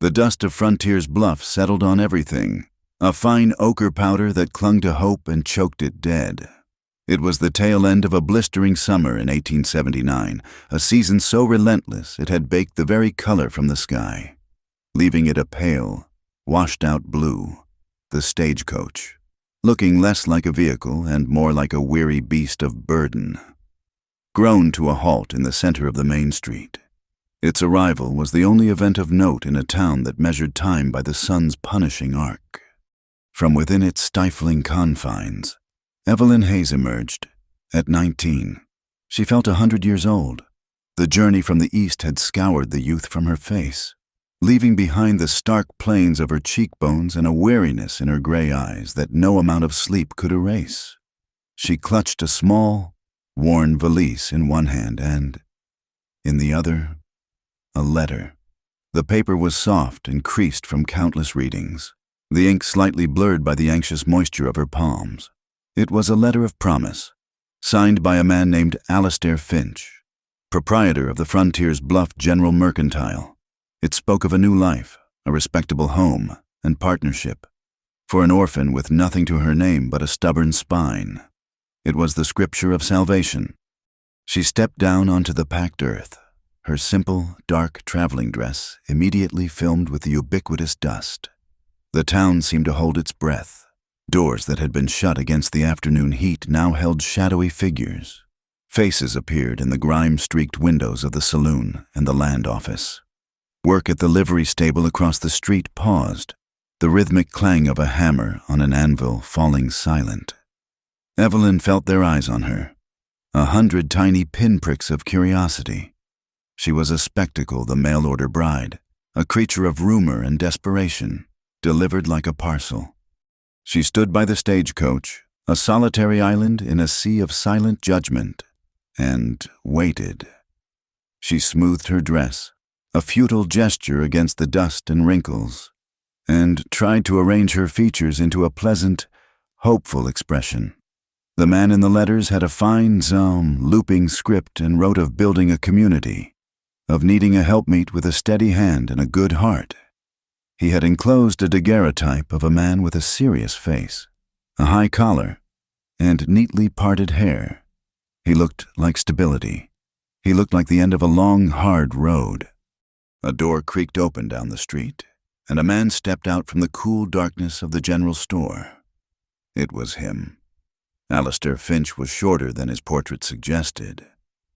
The dust of Frontier's bluff settled on everything, a fine ochre powder that clung to hope and choked it dead. It was the tail end of a blistering summer in 1879, a season so relentless it had baked the very color from the sky, leaving it a pale, washed-out blue, the stagecoach, looking less like a vehicle and more like a weary beast of burden, groaned to a halt in the center of the main street. Its arrival was the only event of note in a town that measured time by the sun's punishing arc. From within its stifling confines, Evelyn Hayes emerged. At 19, she felt 100 years old. The journey from the east had scoured the youth from her face, leaving behind the stark plains of her cheekbones and a weariness in her gray eyes that no amount of sleep could erase. She clutched a small, worn valise in one hand and, in the other, a letter. The paper was soft and creased from countless readings, the ink slightly blurred by the anxious moisture of her palms. It was a letter of promise, signed by a man named Alastair Finch, proprietor of the Frontier's Bluff General Mercantile. It spoke of a new life, a respectable home, and partnership, for an orphan with nothing to her name but a stubborn spine. It was the scripture of salvation. She stepped down onto the packed earth, her simple, dark traveling dress immediately filmed with the ubiquitous dust. The town seemed to hold its breath. Doors that had been shut against the afternoon heat now held shadowy figures. Faces appeared in the grime-streaked windows of the saloon and the land office. Work at the livery stable across the street paused, the rhythmic clang of a hammer on an anvil falling silent. Evelyn felt their eyes on her, 100 tiny pinpricks of curiosity. She was a spectacle, the mail-order bride, a creature of rumor and desperation, delivered like a parcel. She stood by the stagecoach, a solitary island in a sea of silent judgment, and waited. She smoothed her dress, a futile gesture against the dust and wrinkles, and tried to arrange her features into a pleasant, hopeful expression. The man in the letters had a fine, looping script and wrote of building a community, of needing a helpmeet with a steady hand and a good heart. He had enclosed a daguerreotype of a man with a serious face, a high collar, and neatly parted hair. He looked like stability. He looked like the end of a long, hard road. A door creaked open down the street, and a man stepped out from the cool darkness of the general store. It was him. Alastair Finch was shorter than his portrait suggested,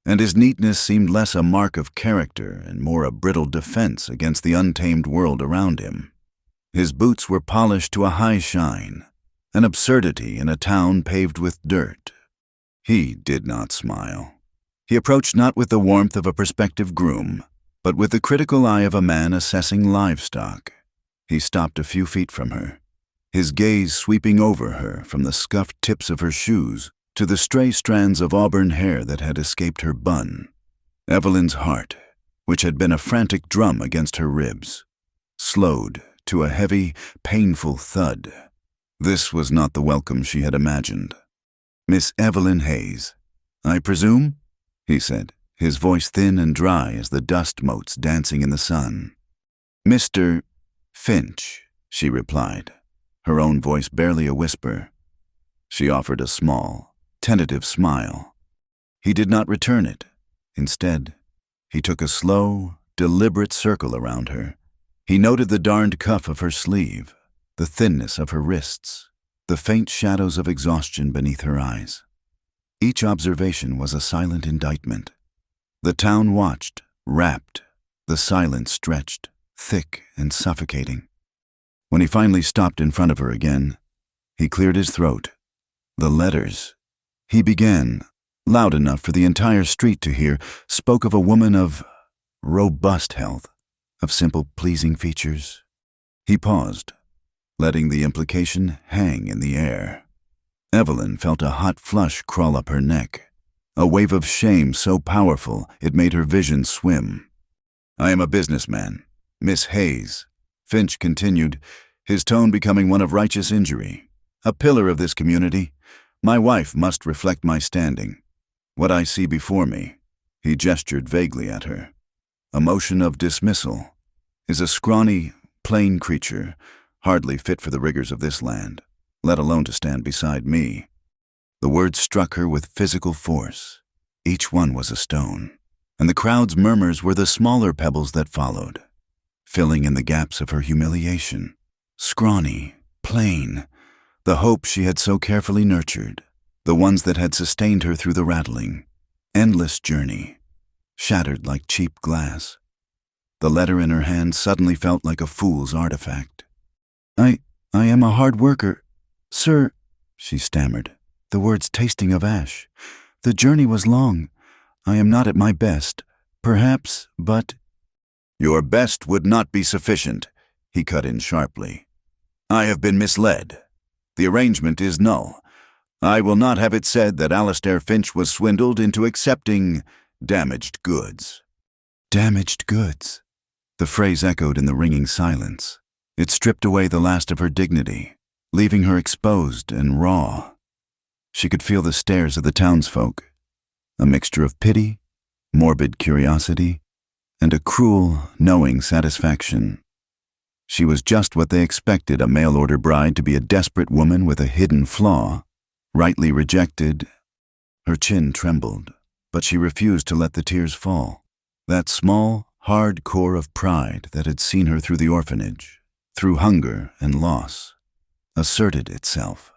and his neatness seemed less a mark of character and more a brittle defense against the untamed world around him. His boots were polished to a high shine, an absurdity in a town paved with dirt. He did not smile. He approached not with the warmth of a prospective groom, but with the critical eye of a man assessing livestock. He stopped a few feet from her, his gaze sweeping over her from the scuffed tips of her shoes to the stray strands of auburn hair that had escaped her bun. Evelyn's heart, which had been a frantic drum against her ribs, slowed to a heavy, painful thud. This was not the welcome she had imagined. "Miss Evelyn Hayes, I presume?" he said, his voice thin and dry as the dust motes dancing in the sun. "Mr. Finch," she replied, her own voice barely a whisper. She offered a small, tentative smile. He did not return it. Instead, he took a slow, deliberate circle around her. He noted the darned cuff of her sleeve, the thinness of her wrists, the faint shadows of exhaustion beneath her eyes. Each observation was a silent indictment. The town watched, rapt, the silence stretched, thick and suffocating. When he finally stopped in front of her again, he cleared his throat. "The letters," he began, loud enough for the entire street to hear, spoke of a woman of robust health, of simple, pleasing features. He paused, letting the implication hang in the air. Evelyn felt a hot flush crawl up her neck, a wave of shame so powerful it made her vision swim. "I am a businessman, Miss Hayes," Finch continued, his tone becoming one of righteous injury. "A pillar of this community. My wife must reflect my standing. What I see before me," he gestured vaguely at her, a motion of dismissal, "is a scrawny, plain creature, hardly fit for the rigors of this land, let alone to stand beside me. The words struck her with physical force. Each one was a stone, and the crowd's murmurs were the smaller pebbles that followed, filling in the gaps of her humiliation. Scrawny, plain, the hope she had so carefully nurtured, the ones that had sustained her through the rattling, endless journey, shattered like cheap glass. The letter in her hand suddenly felt like a fool's artifact. I am a hard worker, sir," she stammered, the words tasting of ash. "The journey was long. I am not at my best, perhaps, but—" "Your best would not be sufficient," he cut in sharply. "I have been misled. The arrangement is null. I will not have it said that Alistair Finch was swindled into accepting damaged goods." Damaged goods. The phrase echoed in the ringing silence. It stripped away the last of her dignity, leaving her exposed and raw. She could feel the stares of the townsfolk, a mixture of pity, morbid curiosity, and a cruel, knowing satisfaction. She was just what they expected a mail-order bride to be, a desperate woman with a hidden flaw, rightly rejected. Her chin trembled, but she refused to let the tears fall. That small, hard core of pride that had seen her through the orphanage, through hunger and loss, asserted itself.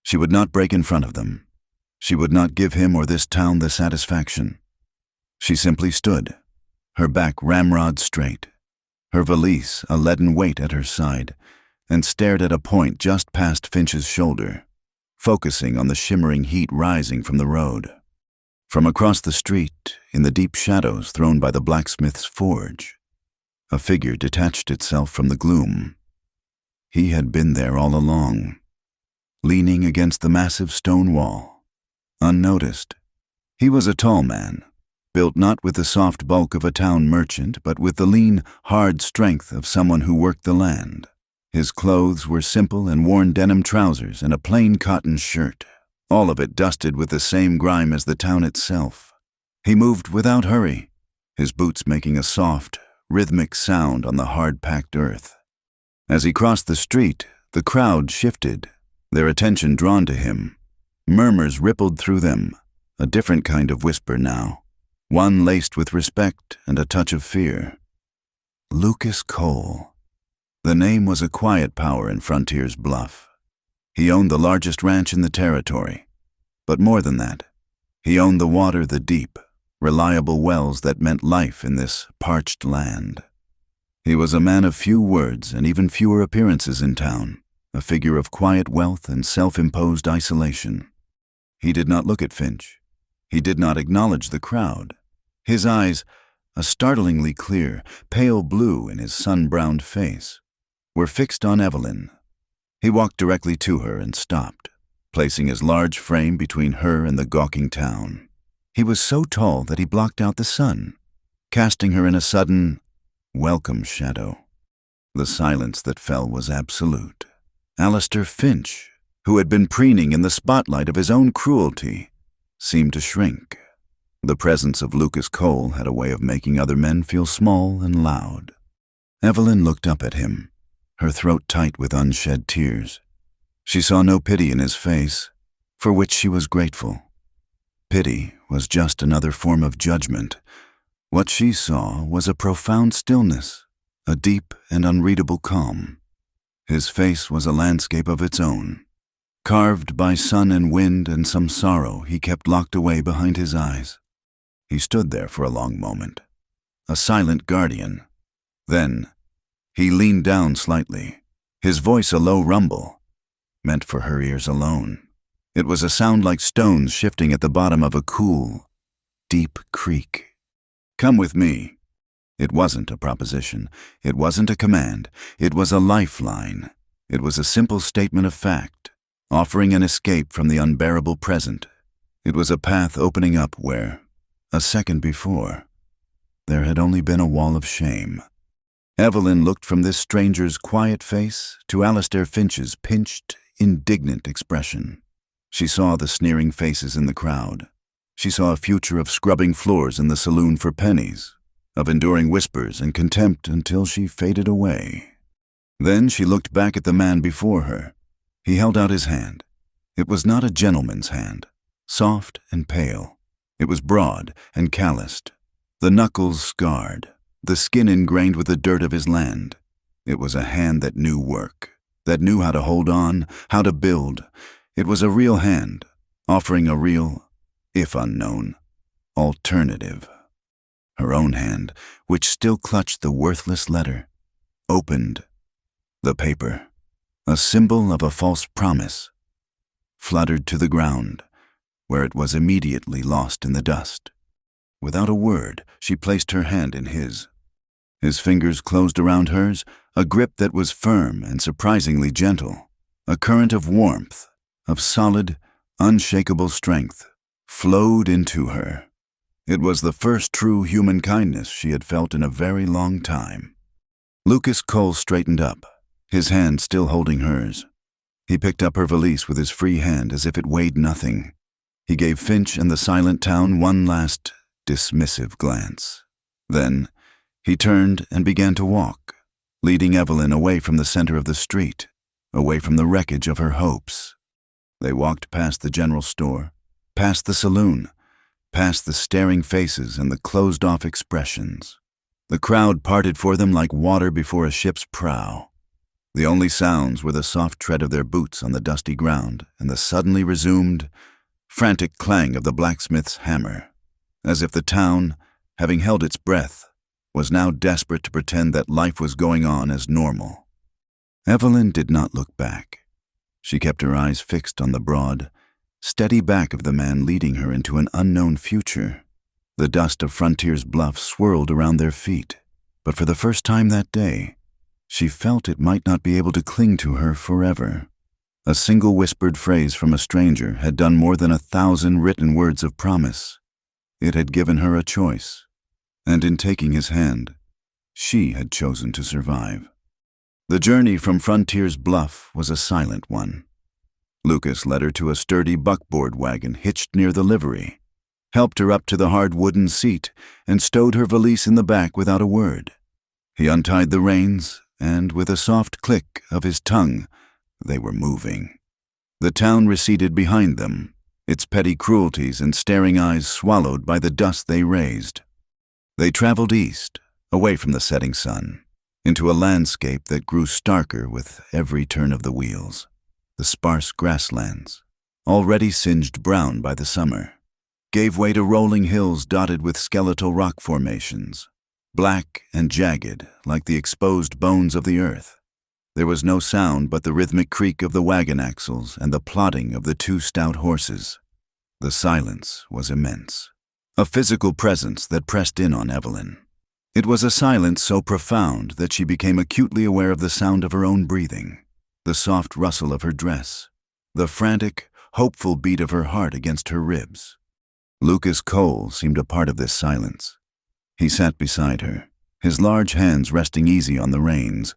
She would not break in front of them. She would not give him or this town the satisfaction. She simply stood, her back ramrod straight, her valise a leaden weight at her side, and stared at a point just past Finch's shoulder, focusing on the shimmering heat rising from the road. From across the street, in the deep shadows thrown by the blacksmith's forge, a figure detached itself from the gloom. He had been there all along, leaning against the massive stone wall, unnoticed. He was a tall man, built not with the soft bulk of a town merchant, but with the lean, hard strength of someone who worked the land. His clothes were simple and worn denim trousers and a plain cotton shirt, all of it dusted with the same grime as the town itself. He moved without hurry, his boots making a soft, rhythmic sound on the hard-packed earth. As he crossed the street, the crowd shifted, their attention drawn to him. Murmurs rippled through them, a different kind of whisper now, one laced with respect and a touch of fear. Lucas Cole. The name was a quiet power in Frontier's Bluff. He owned the largest ranch in the territory. But more than that, he owned the water, the deep, reliable wells that meant life in this parched land. He was a man of few words and even fewer appearances in town, a figure of quiet wealth and self-imposed isolation. He did not look at Finch. He did not acknowledge the crowd. His eyes, a startlingly clear, pale blue in his sun-browned face, were fixed on Evelyn. He walked directly to her and stopped, placing his large frame between her and the gawking town. He was so tall that he blocked out the sun, casting her in a sudden, welcome shadow. The silence that fell was absolute. Alistair Finch, who had been preening in the spotlight of his own cruelty, seemed to shrink. The presence of Lucas Cole had a way of making other men feel small and loud. Evelyn looked up at him, her throat tight with unshed tears. She saw no pity in his face, for which she was grateful. Pity was just another form of judgment. What she saw was a profound stillness, a deep and unreadable calm. His face was a landscape of its own, carved by sun and wind and some sorrow he kept locked away behind his eyes. He stood there for a long moment, a silent guardian. Then, he leaned down slightly, his voice a low rumble, meant for her ears alone. It was a sound like stones shifting at the bottom of a cool, deep creek. "Come with me." It wasn't a proposition. It wasn't a command. It was a lifeline. It was a simple statement of fact, offering an escape from the unbearable present. It was a path opening up where, a second before, there had only been a wall of shame. Evelyn looked from this stranger's quiet face to Alistair Finch's pinched, indignant expression. She saw the sneering faces in the crowd. She saw a future of scrubbing floors in the saloon for pennies, of enduring whispers and contempt until she faded away. Then she looked back at the man before her. He held out his hand. It was not a gentleman's hand, soft and pale. It was broad and calloused, the knuckles scarred, the skin ingrained with the dirt of his land. It was a hand that knew work, that knew how to hold on, how to build. It was a real hand, offering a real, if unknown, alternative. Her own hand, which still clutched the worthless letter, opened the paper. A symbol of a false promise, fluttered to the ground, where it was immediately lost in the dust. Without a word, she placed her hand in his. His fingers closed around hers, a grip that was firm and surprisingly gentle. A current of warmth, of solid, unshakable strength, flowed into her. It was the first true human kindness she had felt in a very long time. Lucas Cole straightened up, his hand still holding hers. He picked up her valise with his free hand as if it weighed nothing. He gave Finch and the silent town one last, dismissive glance. Then, he turned and began to walk, leading Evelyn away from the center of the street, away from the wreckage of her hopes. They walked past the general store, past the saloon, past the staring faces and the closed-off expressions. The crowd parted for them like water before a ship's prow. The only sounds were the soft tread of their boots on the dusty ground and the suddenly resumed, frantic clang of the blacksmith's hammer, as if the town, having held its breath, was now desperate to pretend that life was going on as normal. Evelyn did not look back. She kept her eyes fixed on the broad, steady back of the man leading her into an unknown future. The dust of Frontier's Bluff swirled around their feet, but for the first time that day, she felt it might not be able to cling to her forever. A single whispered phrase from a stranger had done more than 1,000 written words of promise. It had given her a choice, and in taking his hand, she had chosen to survive. The journey from Frontier's Bluff was a silent one. Lucas led her to a sturdy buckboard wagon hitched near the livery, helped her up to the hard wooden seat, and stowed her valise in the back without a word. He untied the reins, and with a soft click of his tongue, they were moving. The town receded behind them, its petty cruelties and staring eyes swallowed by the dust they raised. They traveled east, away from the setting sun, into a landscape that grew starker with every turn of the wheels. The sparse grasslands, already singed brown by the summer, gave way to rolling hills dotted with skeletal rock formations, black and jagged like the exposed bones of the earth. There was no sound but the rhythmic creak of the wagon axles and the plodding of the 2 stout horses. The silence was immense, a physical presence that pressed in on Evelyn. It was a silence so profound that she became acutely aware of the sound of her own breathing, the soft rustle of her dress, the frantic, hopeful beat of her heart against her ribs. Lucas Cole seemed a part of this silence. He sat beside her, his large hands resting easy on the reins,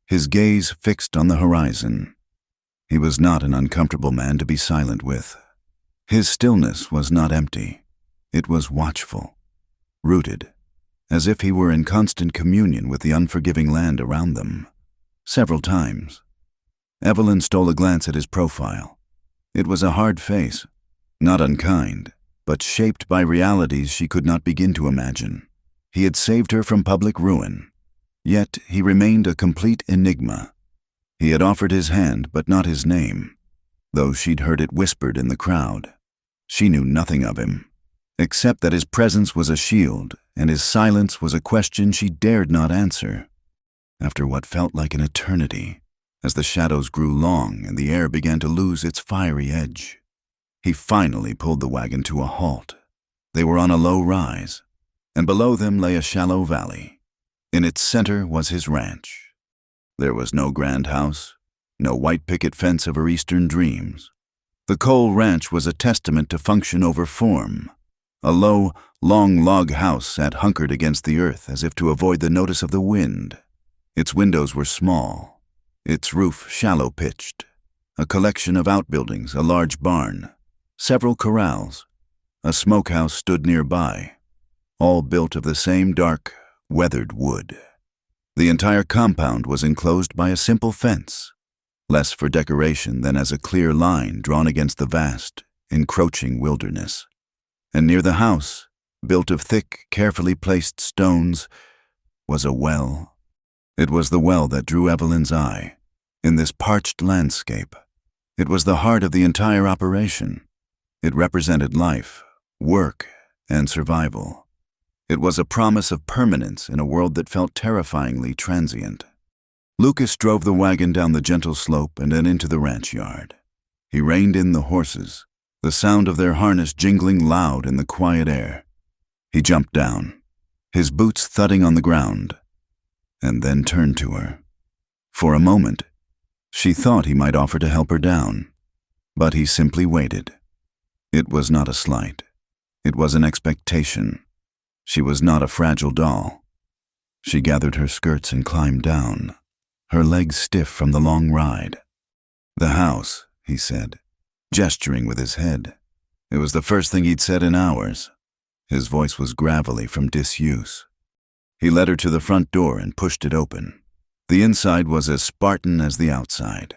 his gaze fixed on the horizon. He was not an uncomfortable man to be silent with. His stillness was not empty. It was watchful, rooted, as if he were in constant communion with the unforgiving land around them. Several times, Evelyn stole a glance at his profile. It was a hard face, not unkind, but shaped by realities she could not begin to imagine. He had saved her from public ruin, yet he remained a complete enigma. He had offered his hand, but not his name, though she'd heard it whispered in the crowd. She knew nothing of him, except that his presence was a shield, and his silence was a question she dared not answer. After what felt like an eternity, as the shadows grew long and the air began to lose its fiery edge, he finally pulled the wagon to a halt. They were on a low rise, and below them lay a shallow valley. In its center was his ranch. There was no grand house, no white picket fence of her eastern dreams. The Cole Ranch was a testament to function over form. A low, long log house sat hunkered against the earth as if to avoid the notice of the wind. Its windows were small, its roof shallow-pitched. A collection of outbuildings, a large barn, several corrals, a smokehouse stood nearby, all built of the same dark, weathered wood. The entire compound was enclosed by a simple fence, less for decoration than as a clear line drawn against the vast, encroaching wilderness. And near the house, built of thick, carefully placed stones, was a well. It was the well that drew Evelyn's eye. In this parched landscape, it was the heart of the entire operation. It represented life, work, and survival. It was a promise of permanence in a world that felt terrifyingly transient. Lucas drove the wagon down the gentle slope and then into the ranch yard. He reined in the horses, the sound of their harness jingling loud in the quiet air. He jumped down, his boots thudding on the ground, and then turned to her. For a moment, she thought he might offer to help her down, but he simply waited. It was not a slight. It was an expectation. She was not a fragile doll. She gathered her skirts and climbed down, her legs stiff from the long ride. "The house," he said, gesturing with his head. It was the first thing he'd said in hours. His voice was gravelly from disuse. He led her to the front door and pushed it open. The inside was as Spartan as the outside.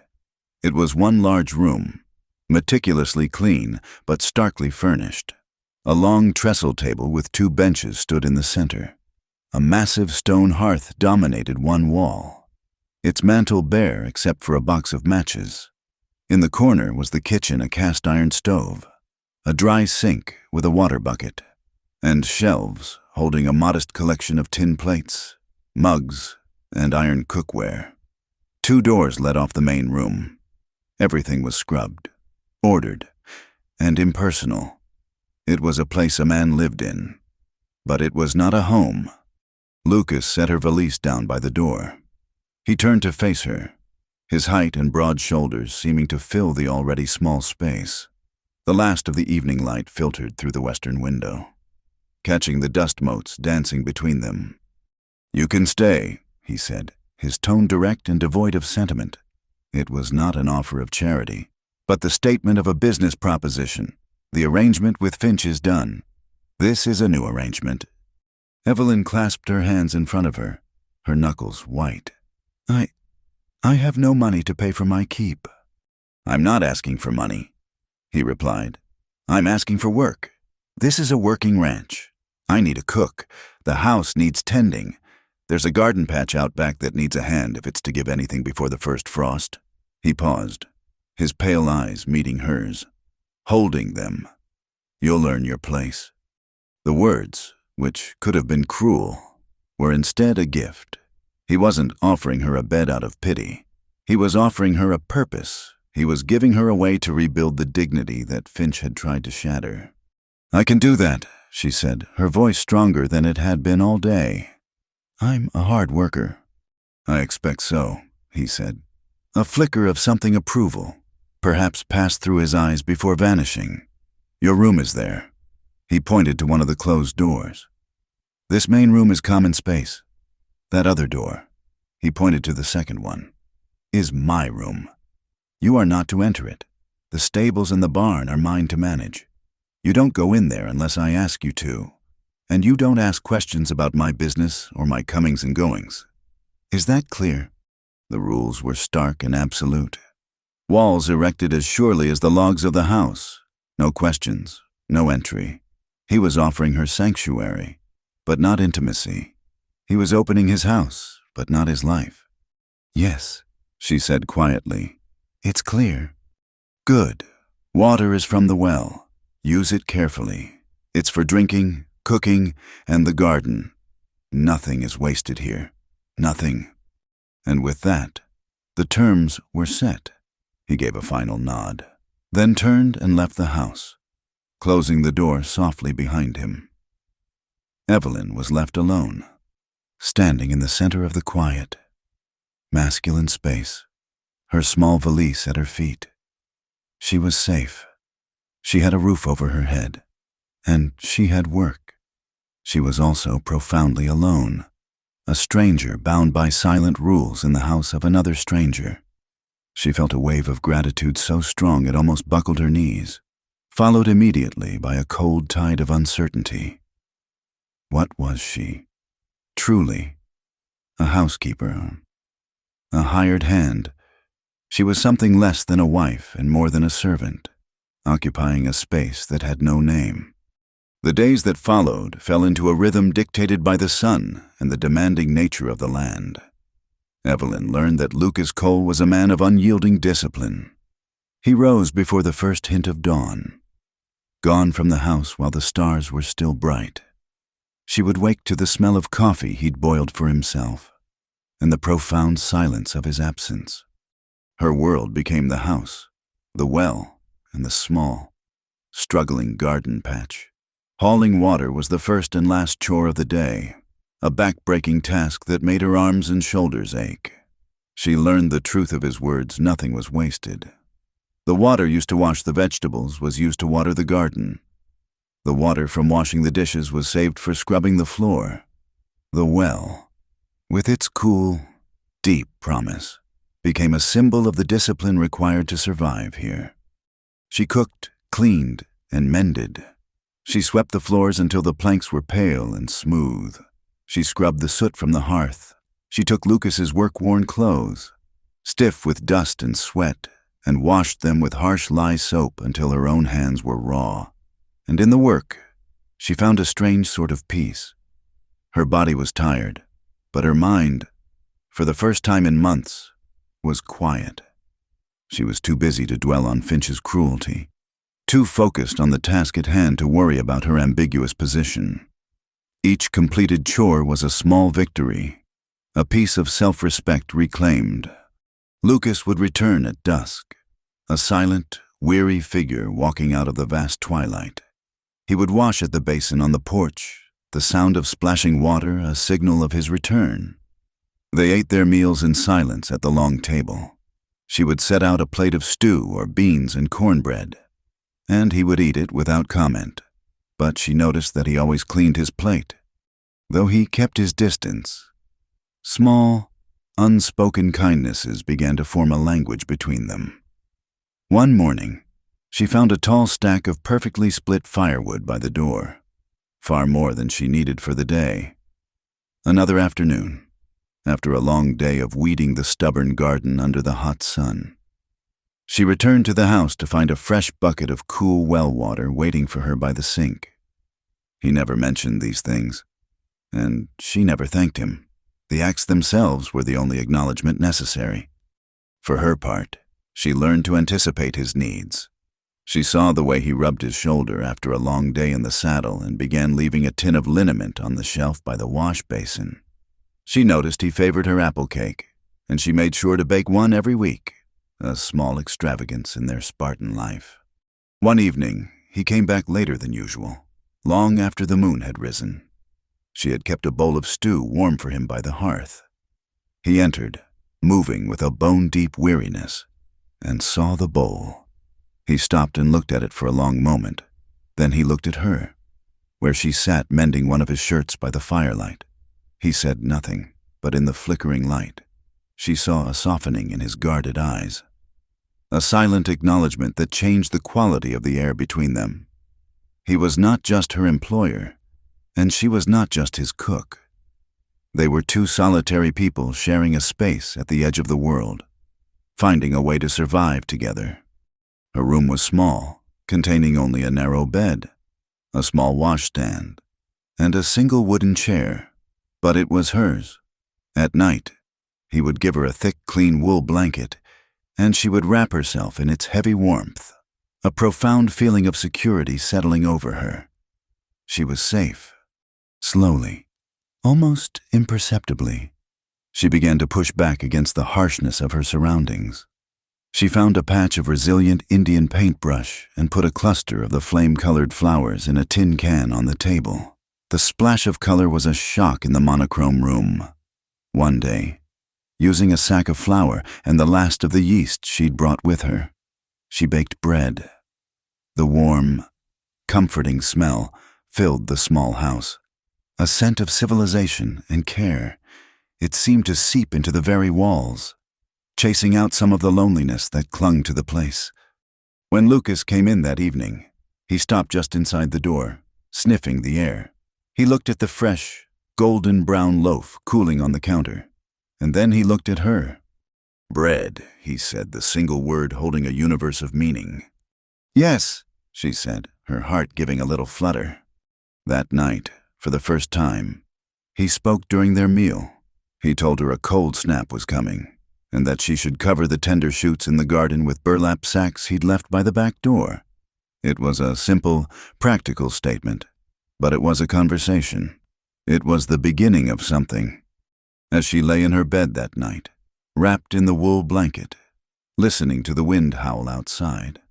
It was one large room, meticulously clean but starkly furnished. A long trestle table with 2 benches stood in the center. A massive stone hearth dominated one wall, its mantel bare except for a box of matches. In the corner was the kitchen, a cast-iron stove, a dry sink with a water bucket, and shelves holding a modest collection of tin plates, mugs, and iron cookware. 2 doors led off the main room. Everything was scrubbed, ordered, and impersonal. It was a place a man lived in, but it was not a home. Lucas set her valise down by the door. He turned to face her, his height and broad shoulders seeming to fill the already small space. The last of the evening light filtered through the western window, catching the dust motes dancing between them. "You can stay," he said, his tone direct and devoid of sentiment. It was not an offer of charity, but the statement of a business proposition. "The arrangement with Finch is done. This is a new arrangement." Evelyn clasped her hands in front of her, her knuckles white. I have no money to pay for my keep." "I'm not asking for money," he replied. "I'm asking for work. This is a working ranch. I need a cook. The house needs tending. There's a garden patch out back that needs a hand if it's to give anything before the first frost." He paused, his pale eyes meeting hers, holding them. "You'll earn your place." The words, which could have been cruel, were instead a gift. He wasn't offering her a bed out of pity. He was offering her a purpose. He was giving her a way to rebuild the dignity that Finch had tried to shatter. "I can do that," she said, her voice stronger than it had been all day. "I'm a hard worker." "I expect so," he said. A flicker of something approval perhaps passed through his eyes before vanishing. "Your room is there." He pointed to one of the closed doors. "This main room is common space. That other door," he pointed to the second one, "is my room. You are not to enter it. The stables and the barn are mine to manage. You don't go in there unless I ask you to, and you don't ask questions about my business or my comings and goings. Is that clear?" The rules were stark and absolute. Walls erected as surely as the logs of the house. No questions, no entry. He was offering her sanctuary, but not intimacy. He was opening his house, but not his life. "Yes," she said quietly. "It's clear." "Good. Water is from the well. Use it carefully. It's for drinking, cooking, and the garden. Nothing is wasted here. Nothing." And with that, the terms were set. He gave a final nod, then turned and left the house, closing the door softly behind him. Evelyn was left alone, standing in the center of the quiet, masculine space, her small valise at her feet. She was safe. She had a roof over her head, and she had work. She was also profoundly alone, a stranger bound by silent rules in the house of another stranger. She felt a wave of gratitude so strong it almost buckled her knees, followed immediately by a cold tide of uncertainty. What was she? Truly, a housekeeper, a hired hand. She was something less than a wife and more than a servant, occupying a space that had no name. The days that followed fell into a rhythm dictated by the sun and the demanding nature of the land. Evelyn learned that Lucas Cole was a man of unyielding discipline. He rose before the first hint of dawn, gone from the house while the stars were still bright. She would wake to the smell of coffee he'd boiled for himself, and the profound silence of his absence. Her world became the house, the well, and the small, struggling garden patch. Hauling water was the first and last chore of the day, a back-breaking task that made her arms and shoulders ache. She learned the truth of his words: nothing was wasted. The water used to wash the vegetables was used to water the garden. The water from washing the dishes was saved for scrubbing the floor. The well, with its cool, deep promise, became a symbol of the discipline required to survive here. She cooked, cleaned, and mended. She swept the floors until the planks were pale and smooth. She scrubbed the soot from the hearth. She took Lucas's work-worn clothes, stiff with dust and sweat, and washed them with harsh lye soap until her own hands were raw. And in the work, she found a strange sort of peace. Her body was tired, but her mind, for the first time in months, was quiet. She was too busy to dwell on Finch's cruelty, too focused on the task at hand to worry about her ambiguous position. Each completed chore was a small victory, a piece of self-respect reclaimed. Lucas would return at dusk, a silent, weary figure walking out of the vast twilight. He would wash at the basin on the porch, the sound of splashing water a signal of his return. They ate their meals in silence at the long table. She would set out a plate of stew or beans and cornbread, and he would eat it without comment. But she noticed that he always cleaned his plate, though he kept his distance. Small, unspoken kindnesses began to form a language between them. One morning, she found a tall stack of perfectly split firewood by the door, far more than she needed for the day. Another afternoon, after a long day of weeding the stubborn garden under the hot sun, she returned to the house to find a fresh bucket of cool well water waiting for her by the sink. He never mentioned these things, and she never thanked him. The acts themselves were the only acknowledgement necessary. For her part, she learned to anticipate his needs. She saw the way he rubbed his shoulder after a long day in the saddle and began leaving a tin of liniment on the shelf by the wash basin. She noticed he favored her apple cake, and she made sure to bake one every week, a small extravagance in their Spartan life. One evening, he came back later than usual, long after the moon had risen. She had kept a bowl of stew warm for him by the hearth. He entered, moving with a bone-deep weariness, and saw the bowl. He stopped and looked at it for a long moment. Then he looked at her, where she sat mending one of his shirts by the firelight. He said nothing, but in the flickering light, she saw a softening in his guarded eyes, a silent acknowledgement that changed the quality of the air between them. He was not just her employer, and she was not just his cook. They were two solitary people sharing a space at the edge of the world, finding a way to survive together. Her room was small, containing only a narrow bed, a small washstand, and a single wooden chair, but it was hers. At night, he would give her a thick, clean wool blanket, and she would wrap herself in its heavy warmth, a profound feeling of security settling over her. She was safe. Slowly, almost imperceptibly, she began to push back against the harshness of her surroundings. She found a patch of resilient Indian paintbrush and put a cluster of the flame-colored flowers in a tin can on the table. The splash of color was a shock in the monochrome room. One day, using a sack of flour and the last of the yeast she'd brought with her, she baked bread. The warm, comforting smell filled the small house, a scent of civilization and care. It seemed to seep into the very walls, chasing out some of the loneliness that clung to the place. When Lucas came in that evening, he stopped just inside the door, sniffing the air. He looked at the fresh, golden brown loaf cooling on the counter. and then he looked at her. "Bread," he said, the single word holding a universe of meaning. "Yes," she said, her heart giving a little flutter. That night, for the first time, he spoke during their meal. He told her a cold snap was coming, and that she should cover the tender shoots in the garden with burlap sacks he'd left by the back door. It was a simple, practical statement, but it was a conversation. It was the beginning of something. As she lay in her bed that night, wrapped in the wool blanket, listening to the wind howl outside,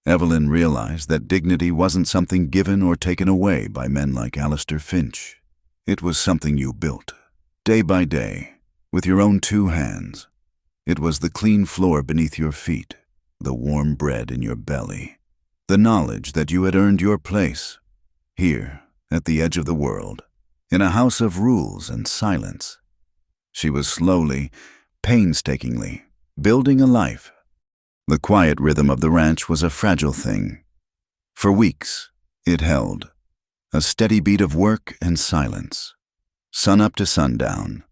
Evelyn realized that dignity wasn't something given or taken away by men like Alistair Finch. It was something you built, day by day, with your own 2 hands. It was the clean floor beneath your feet, the warm bread in your belly, the knowledge that you had earned your place, here, at the edge of the world, in a house of rules and silence. She was slowly, painstakingly, building a life. The quiet rhythm of the ranch was a fragile thing. For weeks, it held, a steady beat of work and silence, sunup to sundown.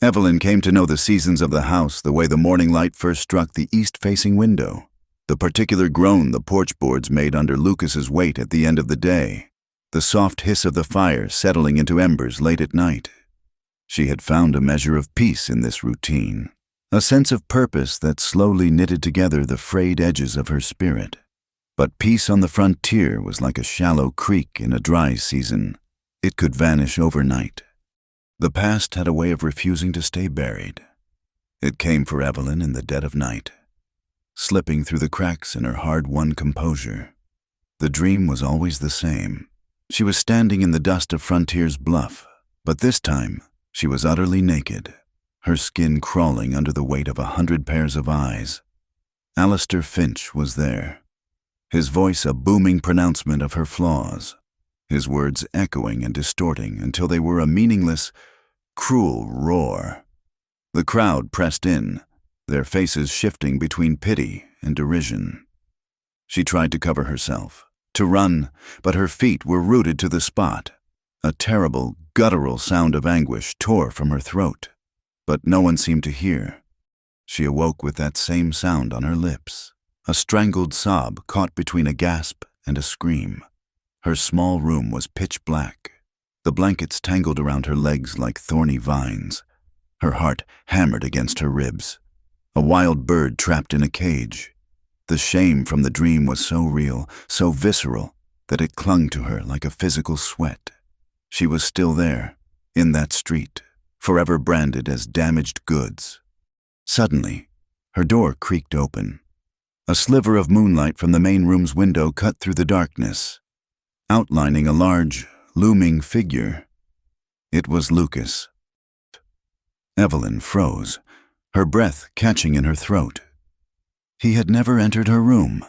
Evelyn came to know the seasons of the house the way the morning light first struck the east-facing window, the particular groan the porch boards made under Lucas's weight at the end of the day, the soft hiss of the fire settling into embers late at night. She had found a measure of peace in this routine, a sense of purpose that slowly knitted together the frayed edges of her spirit. But peace on the frontier was like a shallow creek in a dry season. It could vanish overnight. The past had a way of refusing to stay buried. It came for Evelyn in the dead of night, slipping through the cracks in her hard-won composure. The dream was always the same. She was standing in the dust of Frontier's Bluff, but this time she was utterly naked, her skin crawling under the weight of 100 pairs of eyes. Alistair Finch was there, his voice a booming pronouncement of her flaws, his words echoing and distorting until they were a meaningless, cruel roar. The crowd pressed in, their faces shifting between pity and derision. She tried to cover herself, to run, but her feet were rooted to the spot. A terrible, guttural sound of anguish tore from her throat, but no one seemed to hear. She awoke with that same sound on her lips, a strangled sob caught between a gasp and a scream. Her small room was pitch black, the blankets tangled around her legs like thorny vines. Her heart hammered against her ribs. A wild bird trapped in a cage. The shame from the dream was so real, so visceral, that it clung to her like a physical sweat. She was still there, in that street, forever branded as damaged goods. Suddenly, her door creaked open. A sliver of moonlight from the main room's window cut through the darkness, outlining a large, looming figure. It was Lucas. Evelyn froze, her breath catching in her throat. He had never entered her room.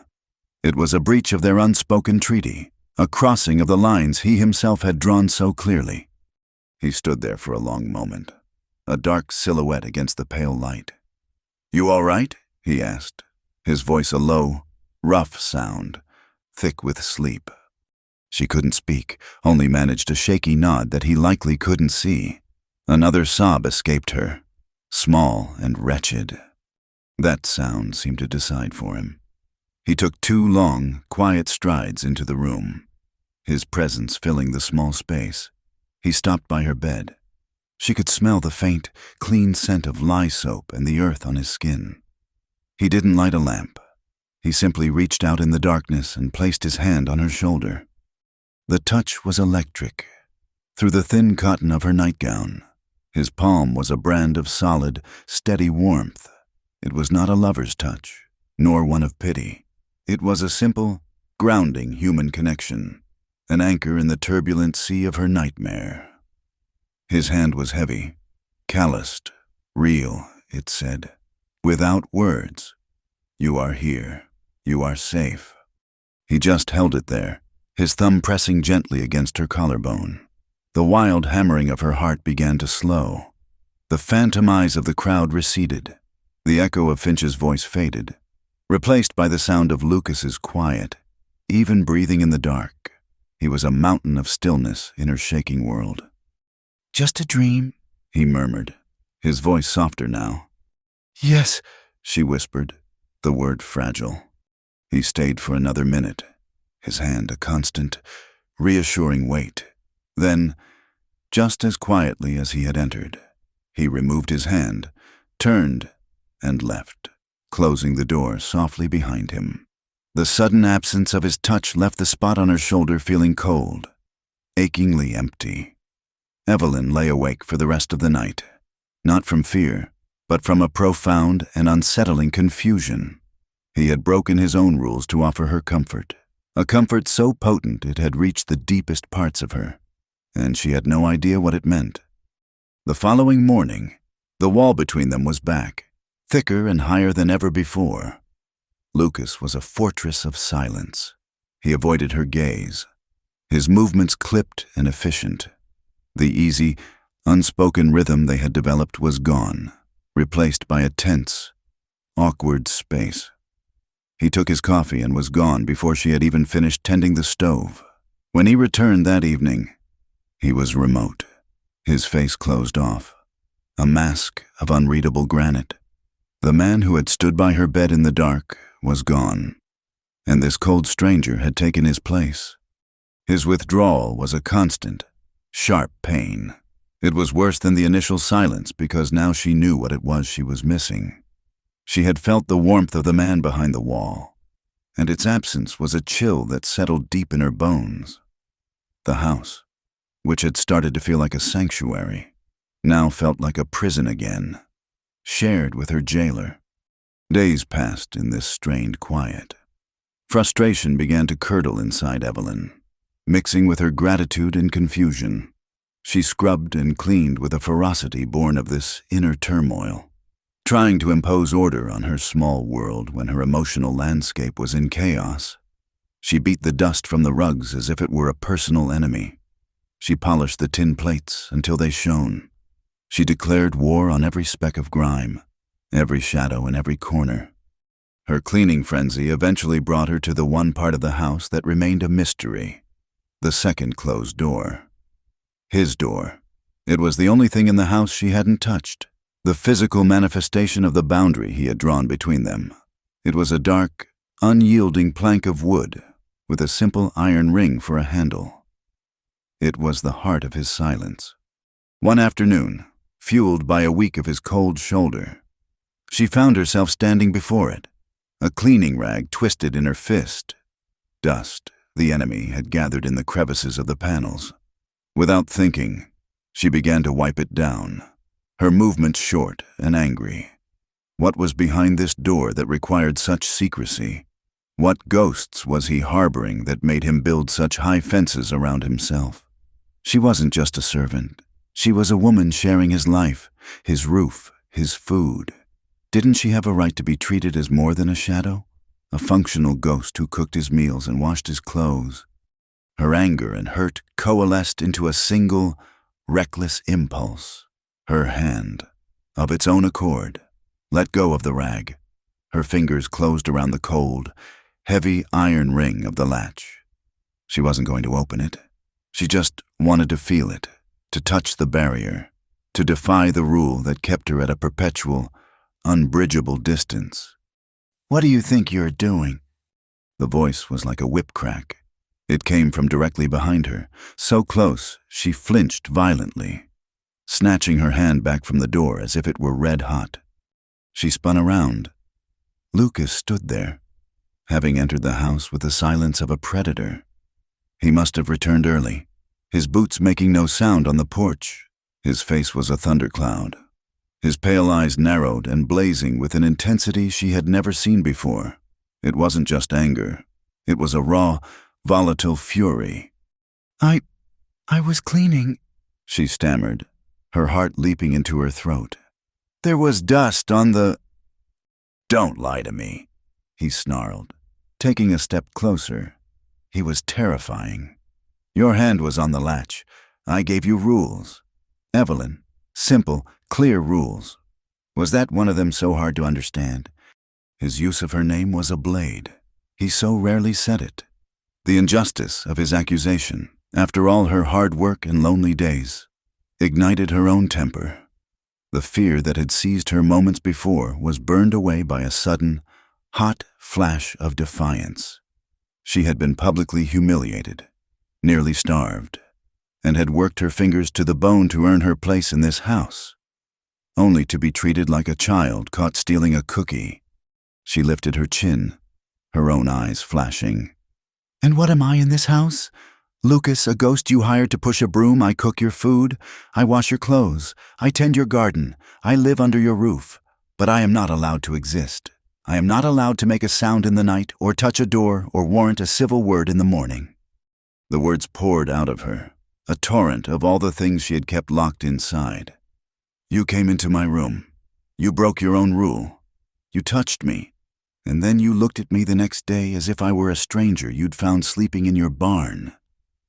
It was a breach of their unspoken treaty, a crossing of the lines he himself had drawn so clearly. He stood there for a long moment, a dark silhouette against the pale light. "You all right?" he asked, his voice a low, rough sound, thick with sleep. She couldn't speak, only managed a shaky nod that he likely couldn't see. Another sob escaped her, small and wretched. That sound seemed to decide for him. He took 2 long, quiet strides into the room, his presence filling the small space. He stopped by her bed. She could smell the faint, clean scent of lye soap and the earth on his skin. He didn't light a lamp. He simply reached out in the darkness and placed his hand on her shoulder. The touch was electric. Through the thin cotton of her nightgown, his palm was a brand of solid, steady warmth. It was not a lover's touch, nor one of pity. It was a simple, grounding human connection, an anchor in the turbulent sea of her nightmare. His hand was heavy, calloused, real, it said, without words. "You are here. You are safe." He just held it there, his thumb pressing gently against her collarbone. The wild hammering of her heart began to slow. The phantom eyes of the crowd receded. The echo of Finch's voice faded, replaced by the sound of Lucas's quiet, even breathing in the dark. He was a mountain of stillness in her shaking world. "Just a dream," he murmured, his voice softer now. Yes, She whispered, the word fragile. He stayed for another minute, his hand a constant, reassuring weight. Then, just as quietly as he had entered, he removed his hand, turned, and left, closing the door softly behind him. The sudden absence of his touch left the spot on her shoulder feeling cold, achingly empty. Evelyn lay awake for the rest of the night, not from fear, but from a profound and unsettling confusion. He had broken his own rules to offer her comfort, a comfort so potent it had reached the deepest parts of her, and she had no idea what it meant. The following morning, the wall between them was back, thicker and higher than ever before. Lucas was a fortress of silence. He avoided her gaze, his movements clipped and efficient. The easy, unspoken rhythm they had developed was gone, replaced by a tense, awkward space. He took his coffee and was gone before she had even finished tending the stove. When he returned that evening, he was remote, his face closed off, a mask of unreadable granite. The man who had stood by her bed in the dark was gone, and this cold stranger had taken his place. His withdrawal was a constant, sharp pain. It was worse than the initial silence because now she knew what it was she was missing. She had felt the warmth of the man behind the wall, and its absence was a chill that settled deep in her bones. The house, which had started to feel like a sanctuary, now felt like a prison again, shared with her jailer. Days passed in this strained quiet. Frustration began to curdle inside Evelyn, mixing with her gratitude and confusion. She scrubbed and cleaned with a ferocity born of this inner turmoil, trying to impose order on her small world when her emotional landscape was in chaos. She beat the dust from the rugs as if it were a personal enemy. She polished the tin plates until they shone. She declared war on every speck of grime, every shadow in every corner. Her cleaning frenzy eventually brought her to the one part of the house that remained a mystery, the second closed door. His door. It was the only thing in the house she hadn't touched, the physical manifestation of the boundary he had drawn between them. It was a dark, unyielding plank of wood with a simple iron ring for a handle. It was the heart of his silence. One afternoon, fueled by a week of his cold shoulder, she found herself standing before it, a cleaning rag twisted in her fist. Dust, the enemy, had gathered in the crevices of the panels. Without thinking, she began to wipe it down, her movements short and angry. What was behind this door that required such secrecy? What ghosts was he harboring that made him build such high fences around himself? She wasn't just a servant. She was a woman sharing his life, his roof, his food. Didn't she have a right to be treated as more than a shadow? A functional ghost who cooked his meals and washed his clothes. Her anger and hurt coalesced into a single, reckless impulse. Her hand, of its own accord, let go of the rag. Her fingers closed around the cold, heavy iron ring of the latch. She wasn't going to open it. She just wanted to feel it, to touch the barrier, to defy the rule that kept her at a perpetual, unbridgeable distance. "What do you think you're doing?" The voice was like a whip crack. It came from directly behind her, so close she flinched violently, snatching her hand back from the door as if it were red hot. She spun around. Lucas stood there, having entered the house with the silence of a predator. He must have returned early, his boots making no sound on the porch. His face was a thundercloud, his pale eyes narrowed and blazing with an intensity she had never seen before. It wasn't just anger. It was a raw, volatile fury. I was cleaning," she stammered, her heart leaping into her throat. "There was dust on the—" "Don't lie to me," he snarled, taking a step closer. He was terrifying. "Your hand was on the latch. I gave you rules. Evelyn, simple, clear rules. Was that one of them so hard to understand?" His use of her name was a blade. He so rarely said it. The injustice of his accusation, after all her hard work and lonely days, ignited her own temper. The fear that had seized her moments before was burned away by a sudden, hot flash of defiance. She had been publicly humiliated, nearly starved, and had worked her fingers to the bone to earn her place in this house, only to be treated like a child caught stealing a cookie. She lifted her chin, her own eyes flashing. "And what am I in this house? Lucas, a ghost you hired to push a broom? I cook your food, I wash your clothes, I tend your garden, I live under your roof, but I am not allowed to exist. I am not allowed to make a sound in the night, or touch a door, or warrant a civil word in the morning." The words poured out of her, a torrent of all the things she had kept locked inside. "You came into my room. You broke your own rule. You touched me. And then you looked at me the next day as if I were a stranger you'd found sleeping in your barn.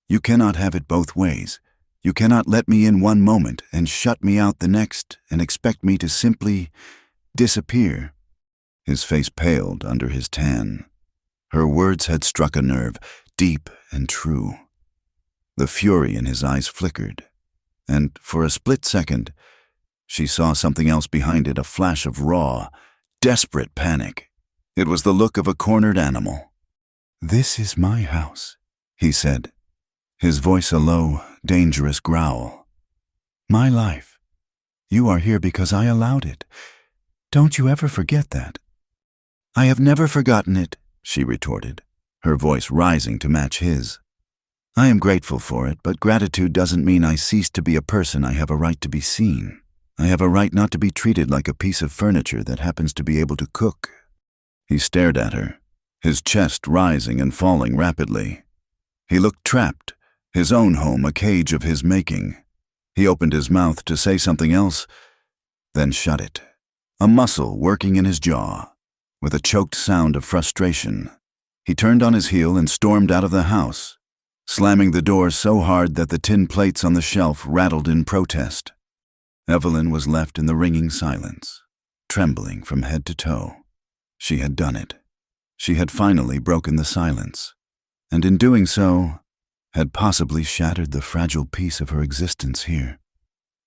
You cannot have it both ways. You cannot let me in one moment and shut me out the next and expect me to simply disappear." His face paled under his tan. Her words had struck a nerve, deep and true. The fury in his eyes flickered, and for a split second, she saw something else behind it, a flash of raw, desperate panic. It was the look of a cornered animal. "This is my house," he said, his voice a low, dangerous growl. "My life. You are here because I allowed it. Don't you ever forget that." "I have never forgotten it," she retorted, her voice rising to match his. "I am grateful for it, but gratitude doesn't mean I cease to be a person. I have a right to be seen. I have a right not to be treated like a piece of furniture that happens to be able to cook." He stared at her, his chest rising and falling rapidly. He looked trapped, his own home a cage of his making. He opened his mouth to say something else, then shut it, a muscle working in his jaw. With a choked sound of frustration, he turned on his heel and stormed out of the house, slamming the door so hard that the tin plates on the shelf rattled in protest. Evelyn was left in the ringing silence, trembling from head to toe. She had done it. She had finally broken the silence, and in doing so, had possibly shattered the fragile piece of her existence here.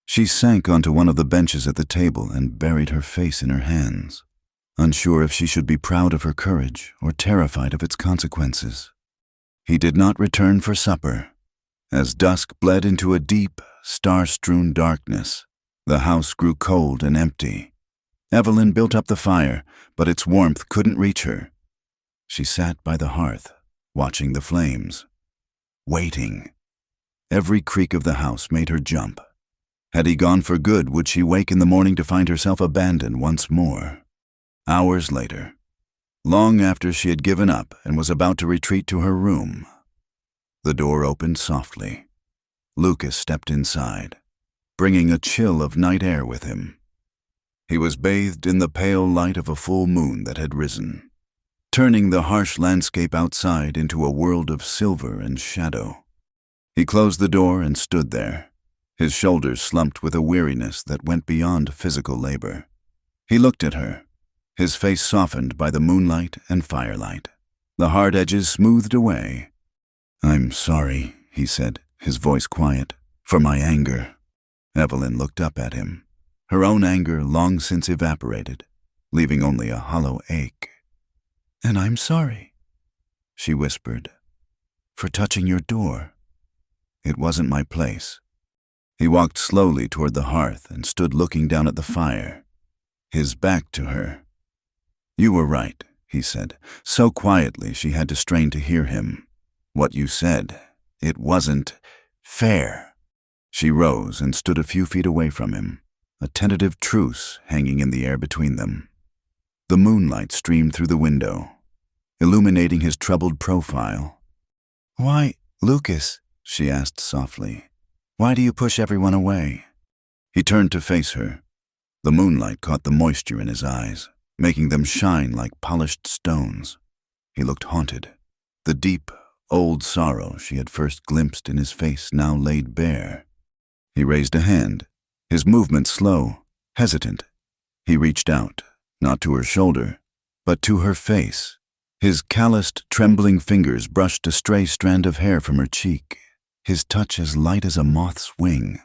She sank onto one of the benches at the table and buried her face in her hands, unsure if she should be proud of her courage or terrified of its consequences. He did not return for supper. As dusk bled into a deep, star-strewn darkness, the house grew cold and empty. Evelyn built up the fire, but its warmth couldn't reach her. She sat by the hearth, watching the flames, waiting. Every creak of the house made her jump. Had he gone for good, would she wake in the morning to find herself abandoned once more? Hours later, long after she had given up and was about to retreat to her room, the door opened softly. Lucas stepped inside, bringing a chill of night air with him. He was bathed in the pale light of a full moon that had risen, turning the harsh landscape outside into a world of silver and shadow. He closed the door and stood there, his shoulders slumped with a weariness that went beyond physical labor. He looked at her, his face softened by the moonlight and firelight, the hard edges smoothed away. "I'm sorry," he said, his voice quiet, "for my anger." Evelyn looked up at him, her own anger long since evaporated, leaving only a hollow ache. "And I'm sorry," she whispered, "for touching your door. It wasn't my place." He walked slowly toward the hearth and stood looking down at the fire, his back to her. "You were right," he said, so quietly she had to strain to hear him. "What you said, it wasn't fair." She rose and stood a few feet away from him, a tentative truce hanging in the air between them. The moonlight streamed through the window, illuminating his troubled profile. "Why, Lucas," she asked softly, "why do you push everyone away?" He turned to face her. The moonlight caught the moisture in his eyes, making them shine like polished stones. He looked haunted. The deep, old sorrow she had first glimpsed in his face now laid bare. He raised a hand, his movement slow, hesitant. He reached out, not to her shoulder, but to her face. His calloused, trembling fingers brushed a stray strand of hair from her cheek, his touch as light as a moth's wing.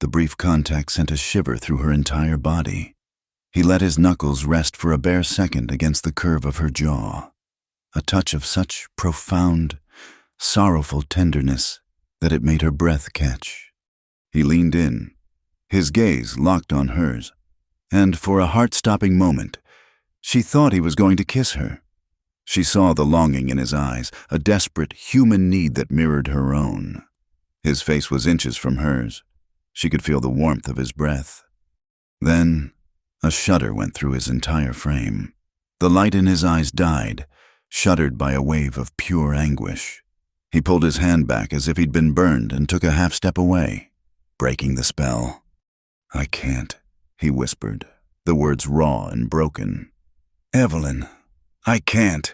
The brief contact sent a shiver through her entire body. He let his knuckles rest for a bare second against the curve of her jaw, a touch of such profound, sorrowful tenderness that it made her breath catch. He leaned in, his gaze locked on hers, and for a heart-stopping moment, she thought he was going to kiss her. She saw the longing in his eyes, a desperate human need that mirrored her own. His face was inches from hers. She could feel the warmth of his breath. Then, a shudder went through his entire frame. The light in his eyes died, shuddered by a wave of pure anguish. He pulled his hand back as if he'd been burned and took a half-step away, breaking the spell. "I can't," he whispered, the words raw and broken. "Evelyn, I can't."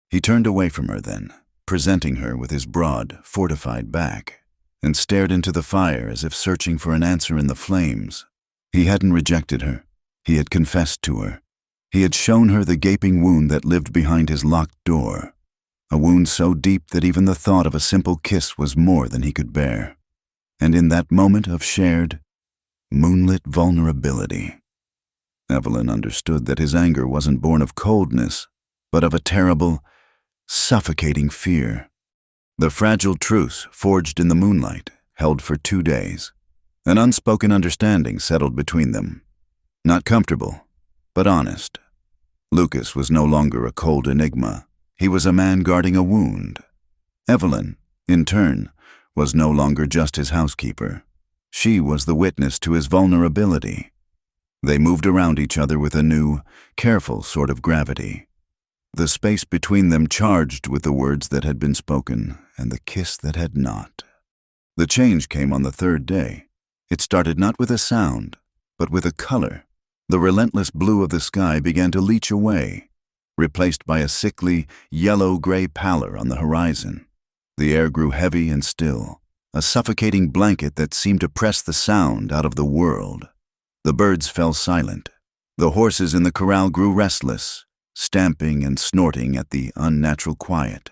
He turned away from her then, presenting her with his broad, fortified back, and stared into the fire as if searching for an answer in the flames. He hadn't rejected her. He had confessed to her. He had shown her the gaping wound that lived behind his locked door, a wound so deep that even the thought of a simple kiss was more than he could bear. And in that moment of shared, moonlit vulnerability, Evelyn understood that his anger wasn't born of coldness, but of a terrible, suffocating fear. The fragile truce, forged in the moonlight, held for 2 days. An unspoken understanding settled between them. Not comfortable, but honest. Lucas was no longer a cold enigma. He was a man guarding a wound. Evelyn, in turn, was no longer just his housekeeper. She was the witness to his vulnerability. They moved around each other with a new, careful sort of gravity. The space between them charged with the words that had been spoken and the kiss that had not. The change came on the 3rd day. It started not with a sound, but with a color. The relentless blue of the sky began to leach away, replaced by a sickly, yellow-gray pallor on the horizon. The air grew heavy and still, a suffocating blanket that seemed to press the sound out of the world. The birds fell silent. The horses in the corral grew restless, stamping and snorting at the unnatural quiet.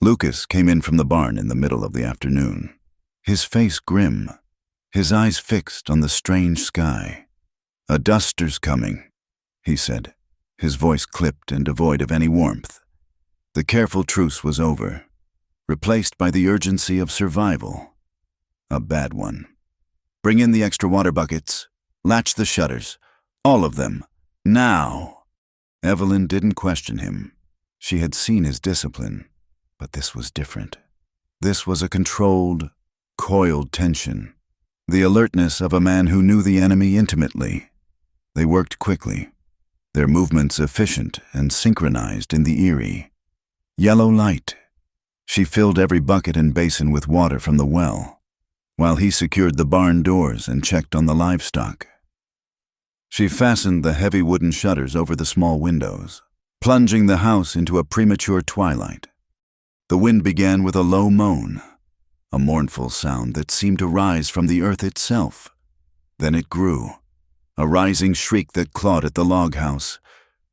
Lucas came in from the barn in the middle of the afternoon, his face grim, his eyes fixed on the strange sky. "A duster's coming," he said, his voice clipped and devoid of any warmth. The careful truce was over, replaced by the urgency of survival. A bad one. "Bring in the extra water buckets. Latch the shutters. All of them. Now." Evelyn didn't question him. She had seen his discipline, but this was different. This was a controlled, coiled tension, the alertness of a man who knew the enemy intimately. They worked quickly, their movements efficient and synchronized in the eerie. Yellow light. She filled every bucket and basin with water from the well, while he secured the barn doors and checked on the livestock. She fastened the heavy wooden shutters over the small windows, plunging the house into a premature twilight. The wind began with a low moan, a mournful sound that seemed to rise from the earth itself. Then it grew, a rising shriek that clawed at the log house,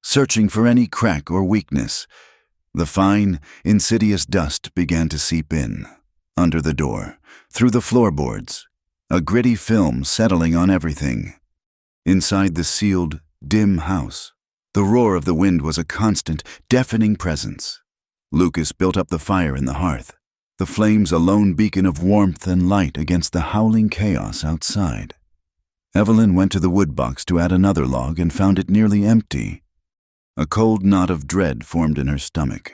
searching for any crack or weakness. The fine, insidious dust began to seep in, under the door, through the floorboards, a gritty film settling on everything. Inside the sealed, dim house, the roar of the wind was a constant, deafening presence. Lucas built up the fire in the hearth, the flames a lone beacon of warmth and light against the howling chaos outside. Evelyn went to the wood box to add another log and found it nearly empty. A cold knot of dread formed in her stomach.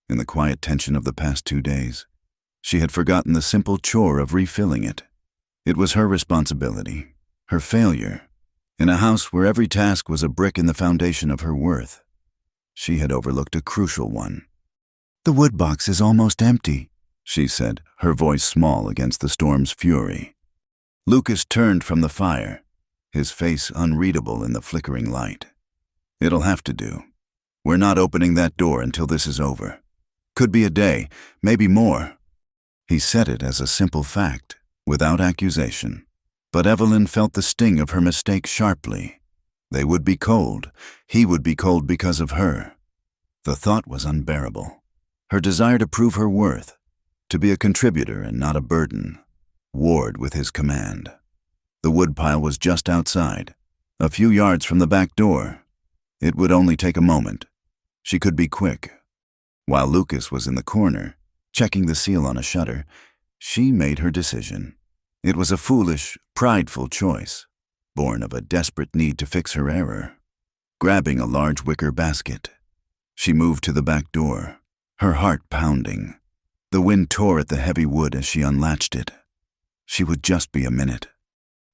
In the quiet tension of the past 2 days, she had forgotten the simple chore of refilling it. It was her responsibility, her failure. In a house where every task was a brick in the foundation of her worth, she had overlooked a crucial one. "The wood box is almost empty," she said, her voice small against the storm's fury. Lucas turned from the fire, his face unreadable in the flickering light. "It'll have to do. We're not opening that door until this is over. Could be a day, maybe more." He said it as a simple fact, without accusation. But Evelyn felt the sting of her mistake sharply. They would be cold. He would be cold because of her. The thought was unbearable. Her desire to prove her worth, to be a contributor and not a burden, warred with his command. The woodpile was just outside, a few yards from the back door. It would only take a moment. She could be quick. While Lucas was in the corner, checking the seal on a shutter, she made her decision. It was a foolish, prideful choice, born of a desperate need to fix her error. Grabbing a large wicker basket, she moved to the back door, her heart pounding. The wind tore at the heavy wood as she unlatched it. She would just be a minute.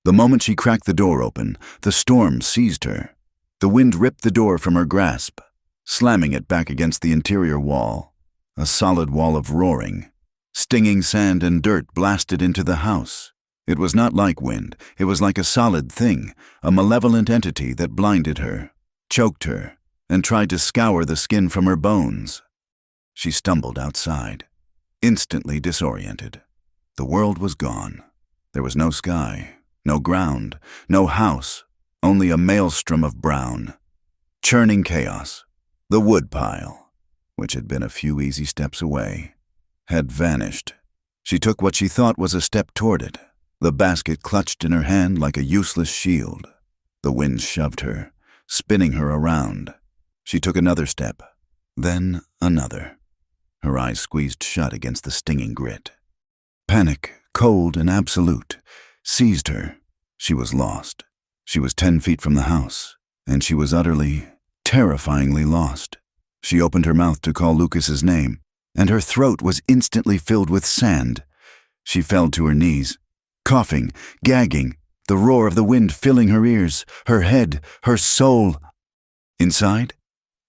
The moment she cracked the door open, the storm seized her. The wind ripped the door from her grasp, slamming it back against the interior wall, a solid wall of roaring. Stinging sand and dirt blasted into the house. It was not like wind. It was like a solid thing, a malevolent entity that blinded her, choked her, and tried to scour the skin from her bones. She stumbled outside, instantly disoriented. The world was gone. There was no sky, no ground, no house, only a maelstrom of brown. Churning chaos. The woodpile, which had been a few easy steps away, had vanished. She took what she thought was a step toward it, the basket clutched in her hand like a useless shield. The wind shoved her, spinning her around. She took another step, then another. Her eyes squeezed shut against the stinging grit. Panic, cold and absolute, seized her. She was lost. She was 10 feet from the house, and she was utterly, terrifyingly lost. She opened her mouth to call Lucas's name, and her throat was instantly filled with sand. She fell to her knees, coughing, gagging, the roar of the wind filling her ears, her head, her soul. Inside,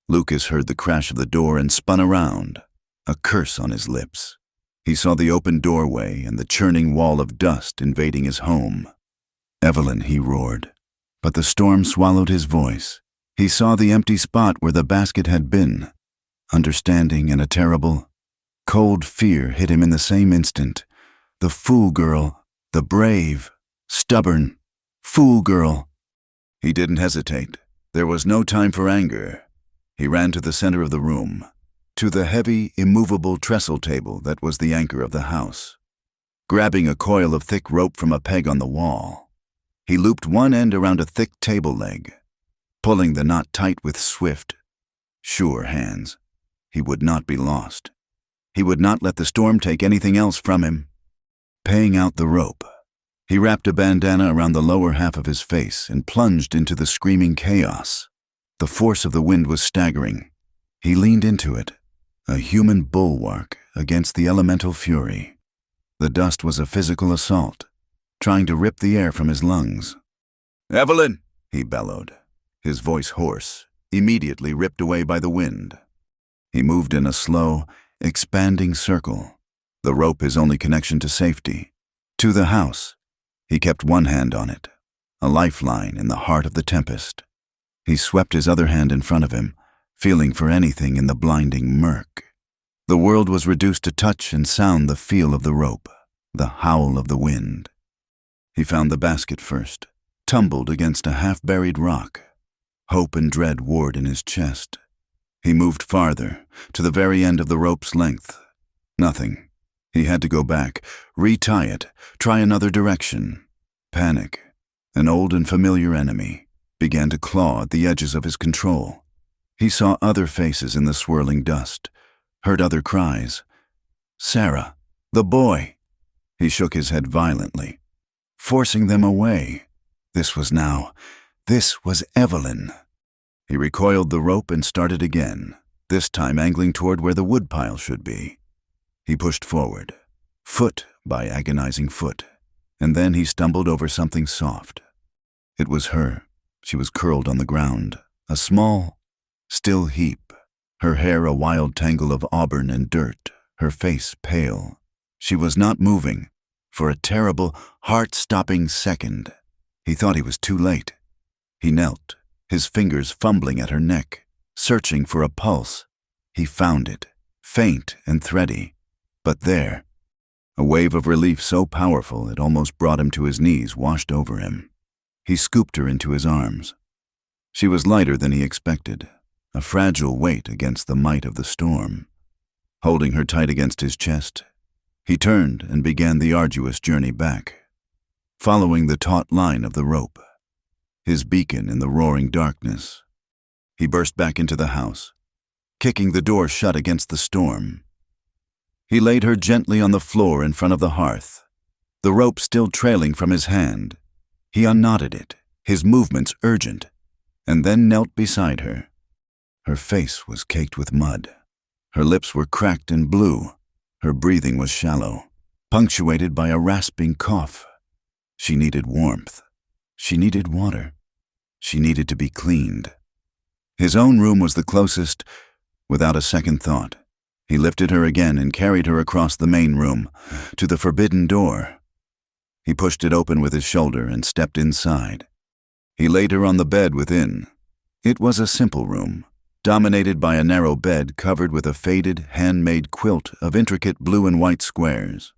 Lucas heard the crash of the door and spun around, a curse on his lips. He saw the open doorway and the churning wall of dust invading his home. "Evelyn," he roared, but the storm swallowed his voice. He saw the empty spot where the basket had been. Understanding and a terrible, cold fear hit him in the same instant. The fool girl, the brave, stubborn, fool girl. He didn't hesitate. There was no time for anger. He ran to the center of the room, to the heavy, immovable trestle table that was the anchor of the house. Grabbing a coil of thick rope from a peg on the wall, he looped one end around a thick table leg, pulling the knot tight with swift, sure hands. He would not be lost. He would not let the storm take anything else from him. Paying out the rope, he wrapped a bandana around the lower half of his face and plunged into the screaming chaos. The force of the wind was staggering. He leaned into it, a human bulwark against the elemental fury. The dust was a physical assault, trying to rip the air from his lungs. "Evelyn!" he bellowed, his voice hoarse, immediately ripped away by the wind. He moved in a slow, expanding circle, the rope his only connection to safety, to the house. He kept one hand on it, a lifeline in the heart of the tempest. He swept his other hand in front of him, feeling for anything in the blinding murk. The world was reduced to touch and sound the feel of the rope, the howl of the wind. He found the basket first, tumbled against a half-buried rock. Hope and dread warred in his chest. He moved farther, to the very end of the rope's length. Nothing. He had to go back, retie it, try another direction. Panic, an old and familiar enemy, began to claw at the edges of his control. He saw other faces in the swirling dust, heard other cries. Sarah, the boy. He shook his head violently, forcing them away. This was Evelyn. He recoiled the rope and started again, this time angling toward where the woodpile should be. He pushed forward, foot by agonizing foot, and then he stumbled over something soft. It was her. She was curled on the ground, a small, still heap, her hair a wild tangle of auburn and dirt, her face pale. She was not moving. For a terrible, heart-stopping second, he thought he was too late. He knelt, his fingers fumbling at her neck, searching for a pulse. He found it, faint and thready. But there, a wave of relief so powerful it almost brought him to his knees washed over him. He scooped her into his arms. She was lighter than he expected, a fragile weight against the might of the storm. Holding her tight against his chest, he turned and began the arduous journey back. following the taut line of the rope, his beacon in the roaring darkness. He burst back into the house, kicking the door shut against the storm. He laid her gently on the floor in front of the hearth, the rope still trailing from his hand. He unknotted it, his movements urgent, and then knelt beside her. Her face was caked with mud. Her lips were cracked and blue. Her breathing was shallow, punctuated by a rasping cough. She needed warmth. She needed water. She needed to be cleaned. His own room was the closest. Without a second thought, he lifted her again and carried her across the main room, to the forbidden door. He pushed it open with his shoulder and stepped inside. He laid her on the bed within. It was a simple room, dominated by a narrow bed covered with a faded, handmade quilt of intricate blue and white squares.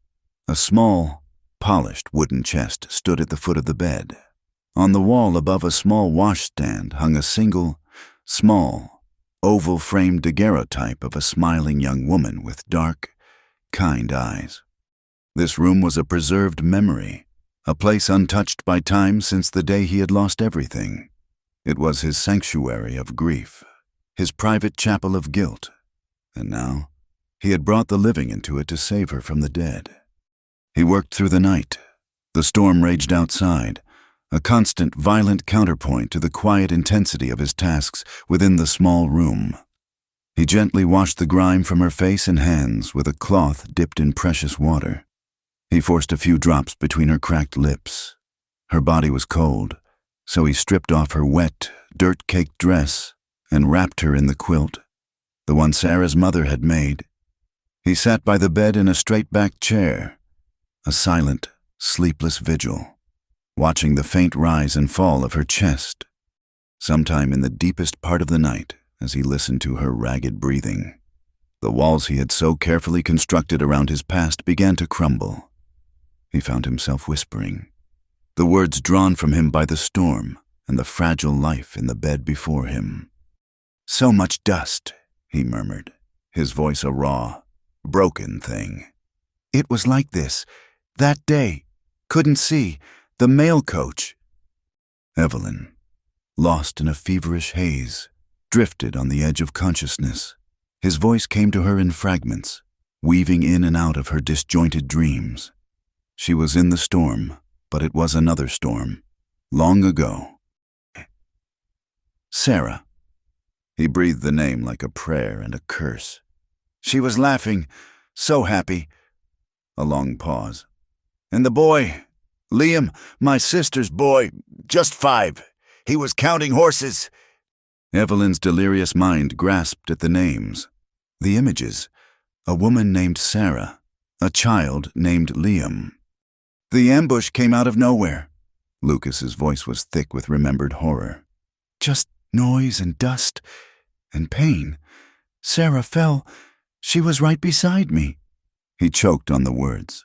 A small, polished wooden chest stood at the foot of the bed. On the wall above a small washstand hung a single, small, oval-framed daguerreotype of a smiling young woman with dark, kind eyes. This room was a preserved memory, a place untouched by time since the day he had lost everything. It was his sanctuary of grief, his private chapel of guilt, and now he had brought the living into it to save her from the dead. He worked through the night. The storm raged outside, a constant, violent counterpoint to the quiet intensity of his tasks within the small room. He gently washed the grime from her face and hands with a cloth dipped in precious water. He forced a few drops between her cracked lips. Her body was cold, so he stripped off her wet, dirt-caked dress and wrapped her in the quilt, the one Sarah's mother had made. He sat by the bed in a straight-backed chair, a silent, sleepless vigil, watching the faint rise and fall of her chest. Sometime in the deepest part of the night, as he listened to her ragged breathing, the walls he had so carefully constructed around his past began to crumble. He found himself whispering, the words drawn from him by the storm and the fragile life in the bed before him. "So much dust," he murmured, his voice a raw, broken thing. "It was like this, that day. Couldn't see. The mail coach." Evelyn, lost in a feverish haze, drifted on the edge of consciousness. His voice came to her in fragments, weaving in and out of her disjointed dreams. She was in the storm, but it was another storm, long ago. Sarah. He breathed the name like a prayer and a curse. She was laughing, so happy. A long pause. "And the boy, Liam, my sister's boy, just 5. He was counting horses." Evelyn's delirious mind grasped at the names, the images. A woman named Sarah, a child named Liam. "The ambush came out of nowhere." Lucas's voice was thick with remembered horror. "Just noise and dust and pain. Sarah fell. She was right beside me." He choked on the words.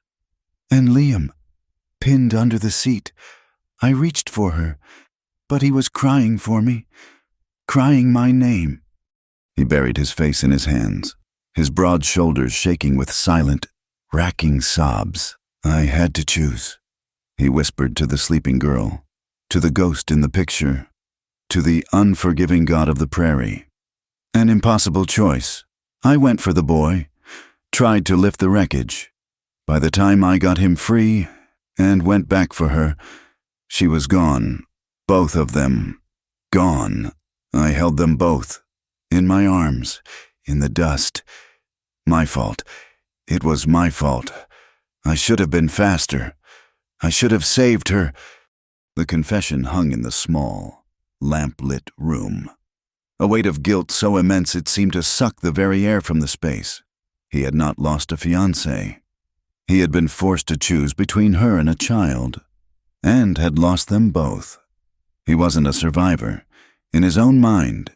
"And Liam, pinned under the seat. I reached for her, but he was crying for me, crying my name." He buried his face in his hands, his broad shoulders shaking with silent, racking sobs. "I had to choose," he whispered to the sleeping girl, to the ghost in the picture, to the unforgiving God of the prairie. An impossible choice. I went for the boy, tried to lift the wreckage. By the time I got him free and went back for her, she was gone, both of them, gone. I held them both, in my arms, in the dust. My fault. It was my fault. I should have been faster. I should have saved her. The confession hung in the small, lamp-lit room. A weight of guilt so immense it seemed to suck the very air from the space. He had not lost a fiancée. He had been forced to choose between her and a child, and had lost them both. He wasn't a survivor. In his own mind,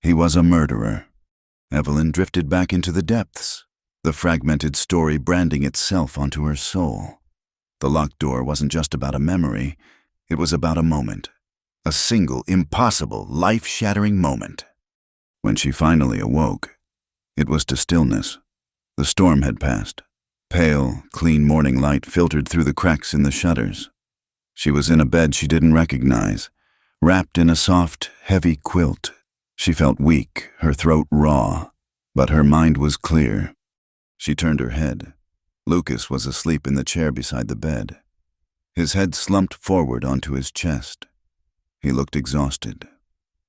he was a murderer. Evelyn drifted back into the depths, the fragmented story branding itself onto her soul. The locked door wasn't just about a memory, it was about a moment. A single, impossible, life-shattering moment. When she finally awoke, it was to stillness. The storm had passed. Pale, clean morning light filtered through the cracks in the shutters. She was in a bed she didn't recognize, wrapped in a soft, heavy quilt. She felt weak, her throat raw, but her mind was clear. She turned her head. Lucas was asleep in the chair beside the bed. His head slumped forward onto his chest. He looked exhausted,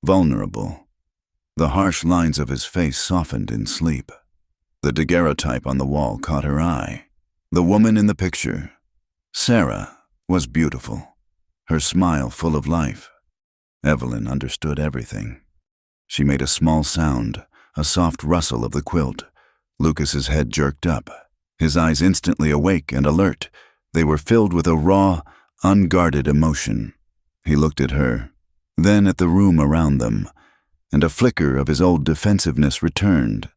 vulnerable. The harsh lines of his face softened in sleep. The daguerreotype on the wall caught her eye. The woman in the picture, Sarah, was beautiful, her smile full of life. Evelyn understood everything. She made a small sound, a soft rustle of the quilt. Lucas's head jerked up, his eyes instantly awake and alert. They were filled with a raw, unguarded emotion. He looked at her, then at the room around them, and a flicker of his old defensiveness returned.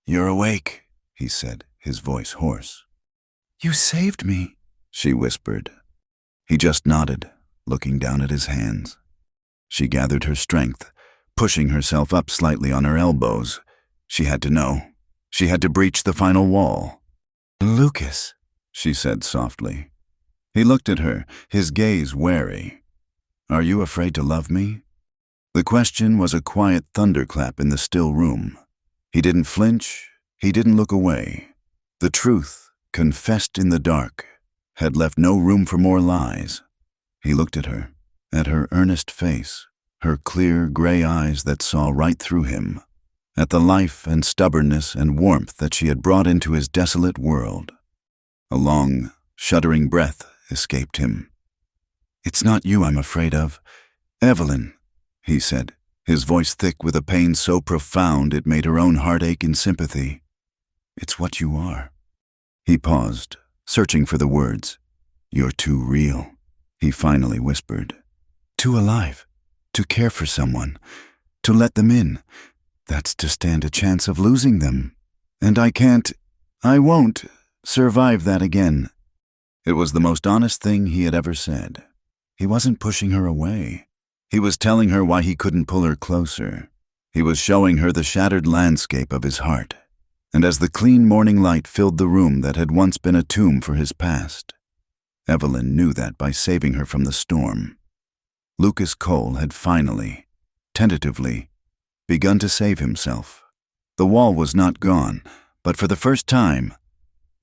"You're awake," he said, his voice hoarse. "You saved me," she whispered. He just nodded, looking down at his hands. She gathered her strength, pushing herself up slightly on her elbows. She had to know. She had to breach the final wall. "Lucas," she said softly. He looked at her, his gaze wary. "Are you afraid to love me?" The question was a quiet thunderclap in the still room. He didn't flinch, he didn't look away. The truth, confessed in the dark, had left no room for more lies. He looked at her earnest face, her clear gray eyes that saw right through him, at the life and stubbornness and warmth that she had brought into his desolate world. A long, shuddering breath escaped him. "It's not you I'm afraid of, Evelyn," he said, his voice thick with a pain so profound it made her own heart ache in sympathy. "It's what you are." He paused, searching for the words. "You're too real," he finally whispered. "Too alive, to care for someone, to let them in. That's to stand a chance of losing them. And I won't survive that again." It was the most honest thing he had ever said. He wasn't pushing her away. He was telling her why he couldn't pull her closer. He was showing her the shattered landscape of his heart. And as the clean morning light filled the room that had once been a tomb for his past, Evelyn knew that by saving her from the storm. Lucas Cole had finally, tentatively, begun to save himself. The wall was not gone, but for the first time,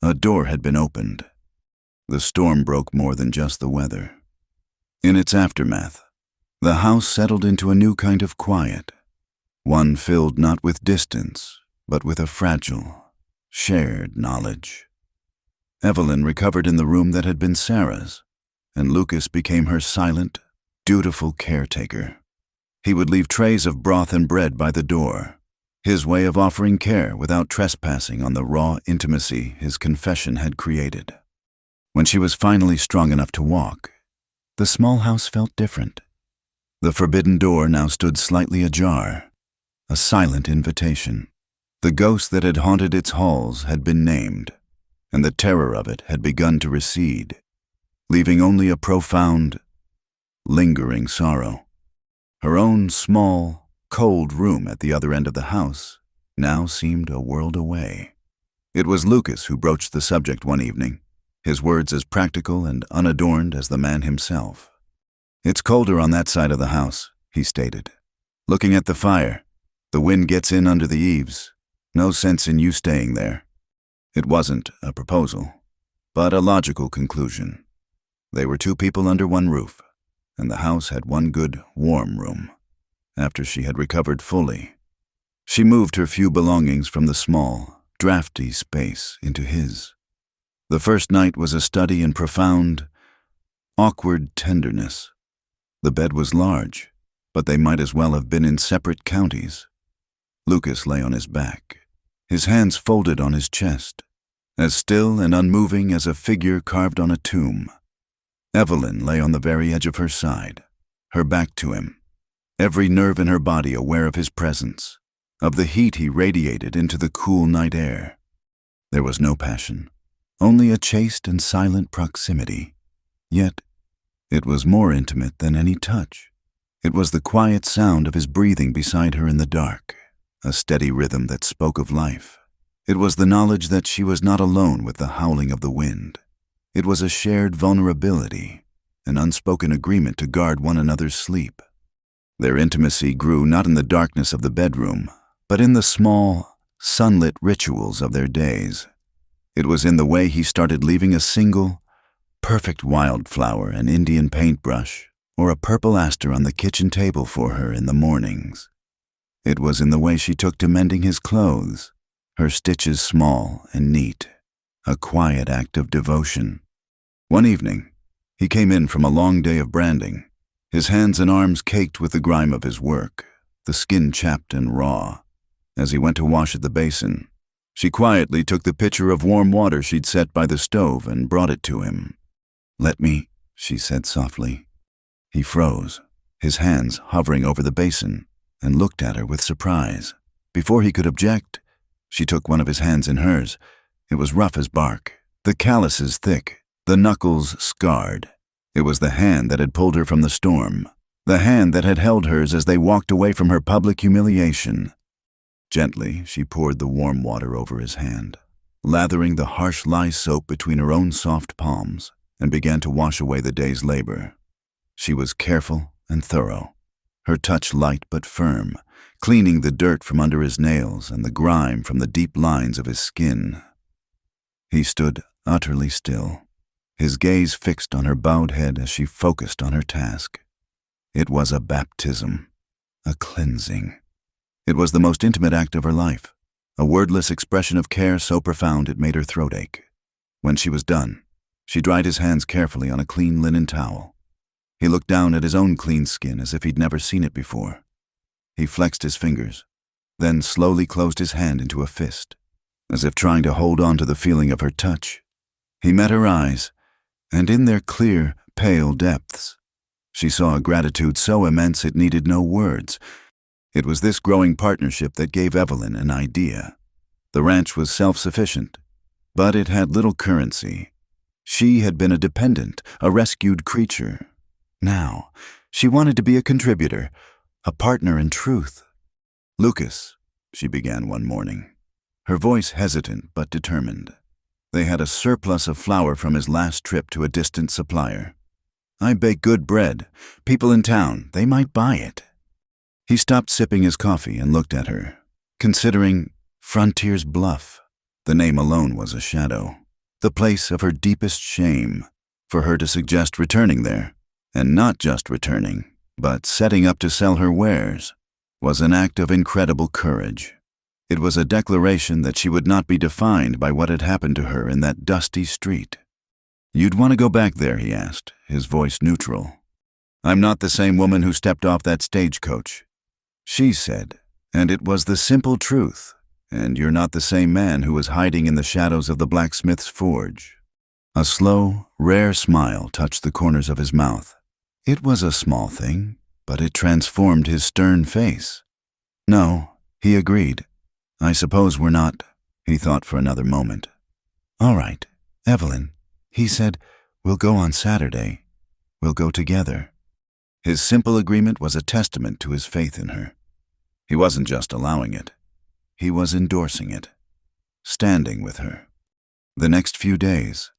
a door had been opened. The storm broke more than just the weather. In its aftermath, the house settled into a new kind of quiet, one filled not with distance, but with a fragile, shared knowledge. Evelyn recovered in the room that had been Sarah's, and Lucas became her silent, dutiful caretaker. He would leave trays of broth and bread by the door, his way of offering care without trespassing on the raw intimacy his confession had created. When she was finally strong enough to walk, the small house felt different. The forbidden door now stood slightly ajar, a silent invitation. The ghost that had haunted its halls had been named, and the terror of it had begun to recede, leaving only a profound, lingering sorrow. Her own small, cold room at the other end of the house now seemed a world away. It was Lucas who broached the subject one evening, his words as practical and unadorned as the man himself. "It's colder on that side of the house," he stated. "Looking at the fire, the wind gets in under the eaves. No sense in you staying there." It wasn't a proposal, but a logical conclusion. They were two people under one roof, and the house had one good, warm room. After she had recovered fully, she moved her few belongings from the small, drafty space into his. The first night was a study in profound, awkward tenderness. The bed was large, but they might as well have been in separate counties. Lucas lay on his back, his hands folded on his chest, as still and unmoving as a figure carved on a tomb. Evelyn lay on the very edge of her side, her back to him, every nerve in her body aware of his presence, of the heat he radiated into the cool night air. There was no passion, only a chaste and silent proximity. Yet, it was more intimate than any touch. It was the quiet sound of his breathing beside her in the dark, a steady rhythm that spoke of life. It was the knowledge that she was not alone with the howling of the wind. It was a shared vulnerability, an unspoken agreement to guard one another's sleep. Their intimacy grew not in the darkness of the bedroom, but in the small, sunlit rituals of their days. It was in the way he started leaving a single, perfect wildflower, an Indian paintbrush, or a purple aster on the kitchen table for her in the mornings. It was in the way she took to mending his clothes, her stitches small and neat, a quiet act of devotion. One evening, he came in from a long day of branding, his hands and arms caked with the grime of his work, the skin chapped and raw. As he went to wash at the basin, she quietly took the pitcher of warm water she'd set by the stove and brought it to him. "Let me," she said softly. He froze, his hands hovering over the basin, and looked at her with surprise. Before he could object, she took one of his hands in hers. It was rough as bark, the calluses thick, the knuckles scarred. It was the hand that had pulled her from the storm, the hand that had held hers as they walked away from her public humiliation. Gently, she poured the warm water over his hand, lathering the harsh lye soap between her own soft palms, and began to wash away the day's labor. She was careful and thorough, her touch light but firm, cleaning the dirt from under his nails and the grime from the deep lines of his skin. He stood utterly still, his gaze fixed on her bowed head as she focused on her task. It was a baptism, a cleansing. It was the most intimate act of her life, a wordless expression of care so profound it made her throat ache. When she was done, she dried his hands carefully on a clean linen towel. He looked down at his own clean skin as if he'd never seen it before. He flexed his fingers, then slowly closed his hand into a fist, as if trying to hold on to the feeling of her touch. He met her eyes, and in their clear, pale depths, she saw a gratitude so immense it needed no words. It was this growing partnership that gave Evelyn an idea. The ranch was self-sufficient, but it had little currency. She had been a dependent, a rescued creature. Now, she wanted to be a contributor, a partner in truth. "Lucas," she began one morning, her voice hesitant but determined. They had a surplus of flour from his last trip to a distant supplier. "I bake good bread. People in town, they might buy it." He stopped sipping his coffee and looked at her, considering Frontier's Bluff. The name alone was a shadow, the place of her deepest shame. For her to suggest returning there, and not just returning, but setting up to sell her wares, was an act of incredible courage. It was a declaration that she would not be defined by what had happened to her in that dusty street. "You'd want to go back there?" he asked, his voice neutral. "I'm not the same woman who stepped off that stagecoach," she said, and it was the simple truth. "And you're not the same man who was hiding in the shadows of the blacksmith's forge." A slow, rare smile touched the corners of his mouth. It was a small thing, but it transformed his stern face. "No," he agreed. "I suppose we're not." He thought for another moment. "All right, Evelyn," he said, "we'll go on Saturday. We'll go together." His simple agreement was a testament to his faith in her. He wasn't just allowing it. He was endorsing it, standing with her. The next few days,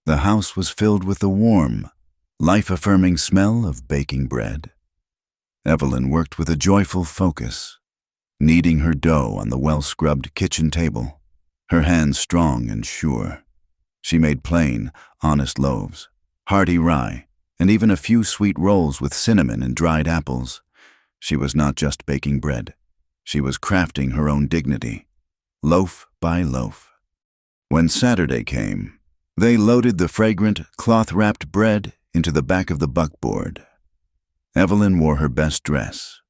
the house was filled with the warm, life-affirming smell of baking bread. Evelyn worked with a joyful focus, kneading her dough on the well-scrubbed kitchen table, her hands strong and sure. She made plain, honest loaves, hearty rye, and even a few sweet rolls with cinnamon and dried apples. She was not just baking bread. She was crafting her own dignity, loaf by loaf. When Saturday came, they loaded the fragrant, cloth-wrapped bread into the back of the buckboard. Evelyn wore her best dress,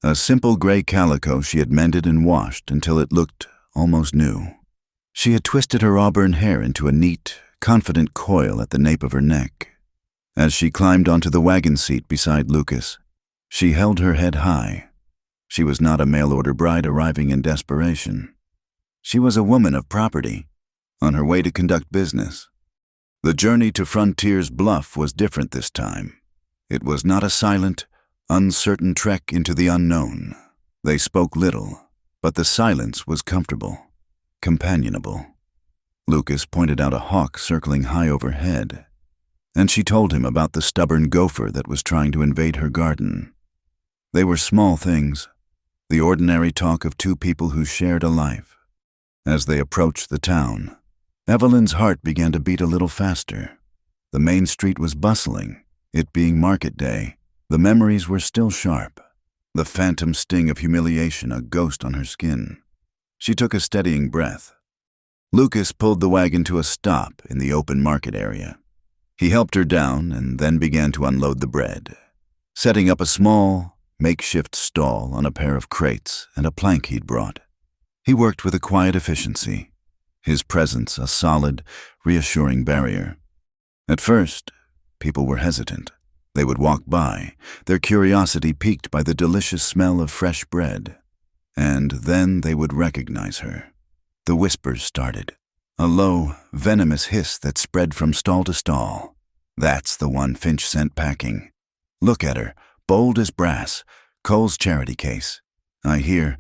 a simple gray calico she had mended and washed until it looked almost new. She had twisted her auburn hair into a neat, confident coil at the nape of her neck. As she climbed onto the wagon seat beside Lucas, she held her head high. She was not a mail-order bride arriving in desperation. She was a woman of property, on her way to conduct business. The journey to Frontier's Bluff was different this time. It was not a silent, uncertain trek into the unknown. They spoke little, but the silence was comfortable, companionable. Lucas pointed out a hawk circling high overhead. and she told him about the stubborn gopher that was trying to invade her garden. They were small things, the ordinary talk of two people who shared a life. As they approached the town, Evelyn's heart began to beat a little faster. The main street was bustling, it being market day. The memories were still sharp, the phantom sting of humiliation a ghost on her skin. She took a steadying breath. Lucas pulled the wagon to a stop in the open market area. He helped her down and then began to unload the bread, setting up a small, makeshift stall on a pair of crates and a plank he'd brought. He worked with a quiet efficiency, his presence a solid, reassuring barrier. At first, people were hesitant. They would walk by, their curiosity piqued by the delicious smell of fresh bread. And then they would recognize her. The whispers started, a low, venomous hiss that spread from stall to stall. That's the one Finch sent packing. Look at her, bold as brass, Cole's charity case. I hear.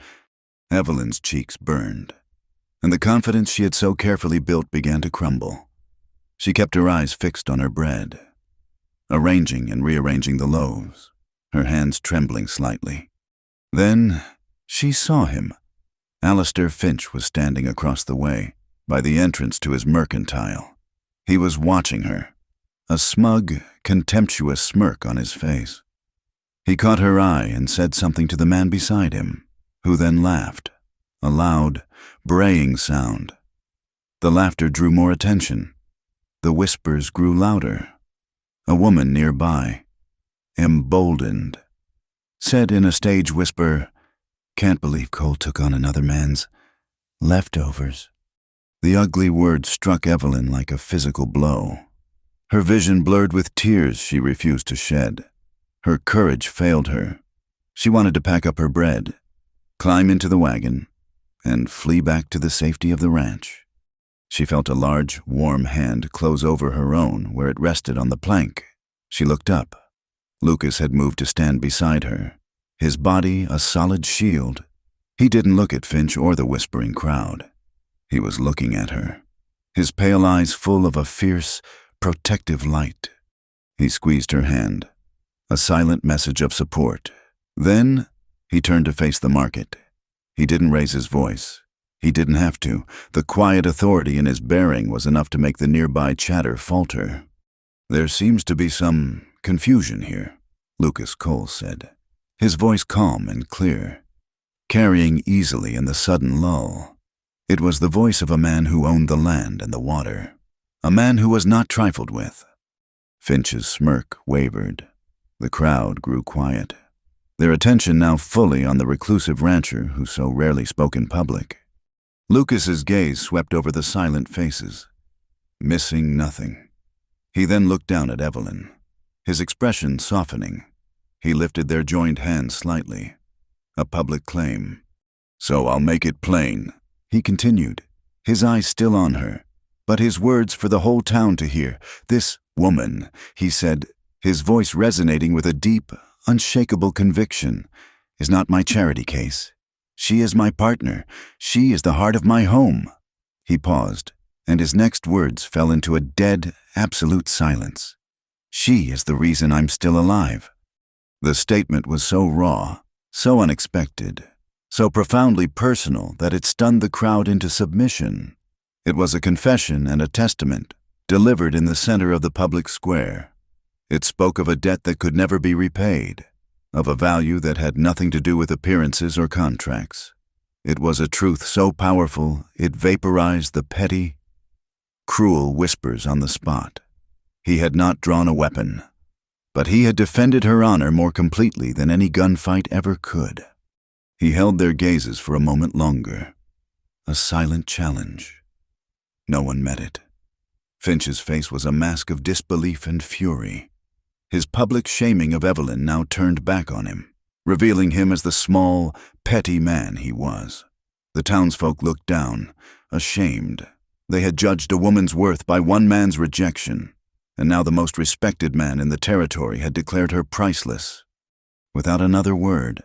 Evelyn's cheeks burned, and the confidence she had so carefully built began to crumble. She kept her eyes fixed on her bread, arranging and rearranging the loaves, her hands trembling slightly. Then she saw him. Alistair Finch was standing across the way, by the entrance to his mercantile. He was watching her, a smug, contemptuous smirk on his face. He caught her eye and said something to the man beside him, who then laughed, a loud, braying sound. The laughter drew more attention. The whispers grew louder. A woman nearby, emboldened, said in a stage whisper, "Can't believe Cole took on another man's leftovers." The ugly word struck Evelyn like a physical blow. Her vision blurred with tears she refused to shed. Her courage failed her. She wanted to pack up her bread, climb into the wagon, and flee back to the safety of the ranch. She felt a large, warm hand close over her own where it rested on the plank. She looked up. Lucas had moved to stand beside her, his body a solid shield. He didn't look at Finch or the whispering crowd. He was looking at her, his pale eyes full of a fierce, protective light. He squeezed her hand, a silent message of support. Then he turned to face the market. He didn't raise his voice. He didn't have to. The quiet authority in his bearing was enough to make the nearby chatter falter. "There seems to be some confusion here," Lucas Cole said, his voice calm and clear, carrying easily in the sudden lull. It was the voice of a man who owned the land and the water, a man who was not trifled with. Finch's smirk wavered. The crowd grew quiet, their attention now fully on the reclusive rancher who so rarely spoke in public. Lucas's gaze swept over the silent faces, missing nothing. He then looked down at Evelyn, his expression softening. He lifted their joined hands slightly. A public claim. "So I'll make it plain," he continued, his eyes still on her, but his words for the whole town to hear. "This woman," he said, his voice resonating with a deep, unshakable conviction, "is not my charity case. She is my partner. She is the heart of my home." He paused, and his next words fell into a dead, absolute silence. "She is the reason I'm still alive." The statement was so raw, so unexpected, so profoundly personal that it stunned the crowd into submission. It was a confession and a testament, delivered in the center of the public square. It spoke of a debt that could never be repaid, of a value that had nothing to do with appearances or contracts. It was a truth so powerful it vaporized the petty, cruel whispers on the spot. He had not drawn a weapon, but he had defended her honor more completely than any gunfight ever could. He held their gazes for a moment longer, a silent challenge. No one met it. Finch's face was a mask of disbelief and fury. His public shaming of Evelyn now turned back on him, revealing him as the small, petty man he was. The townsfolk looked down, ashamed. They had judged a woman's worth by one man's rejection, and now the most respected man in the territory had declared her priceless. Without another word,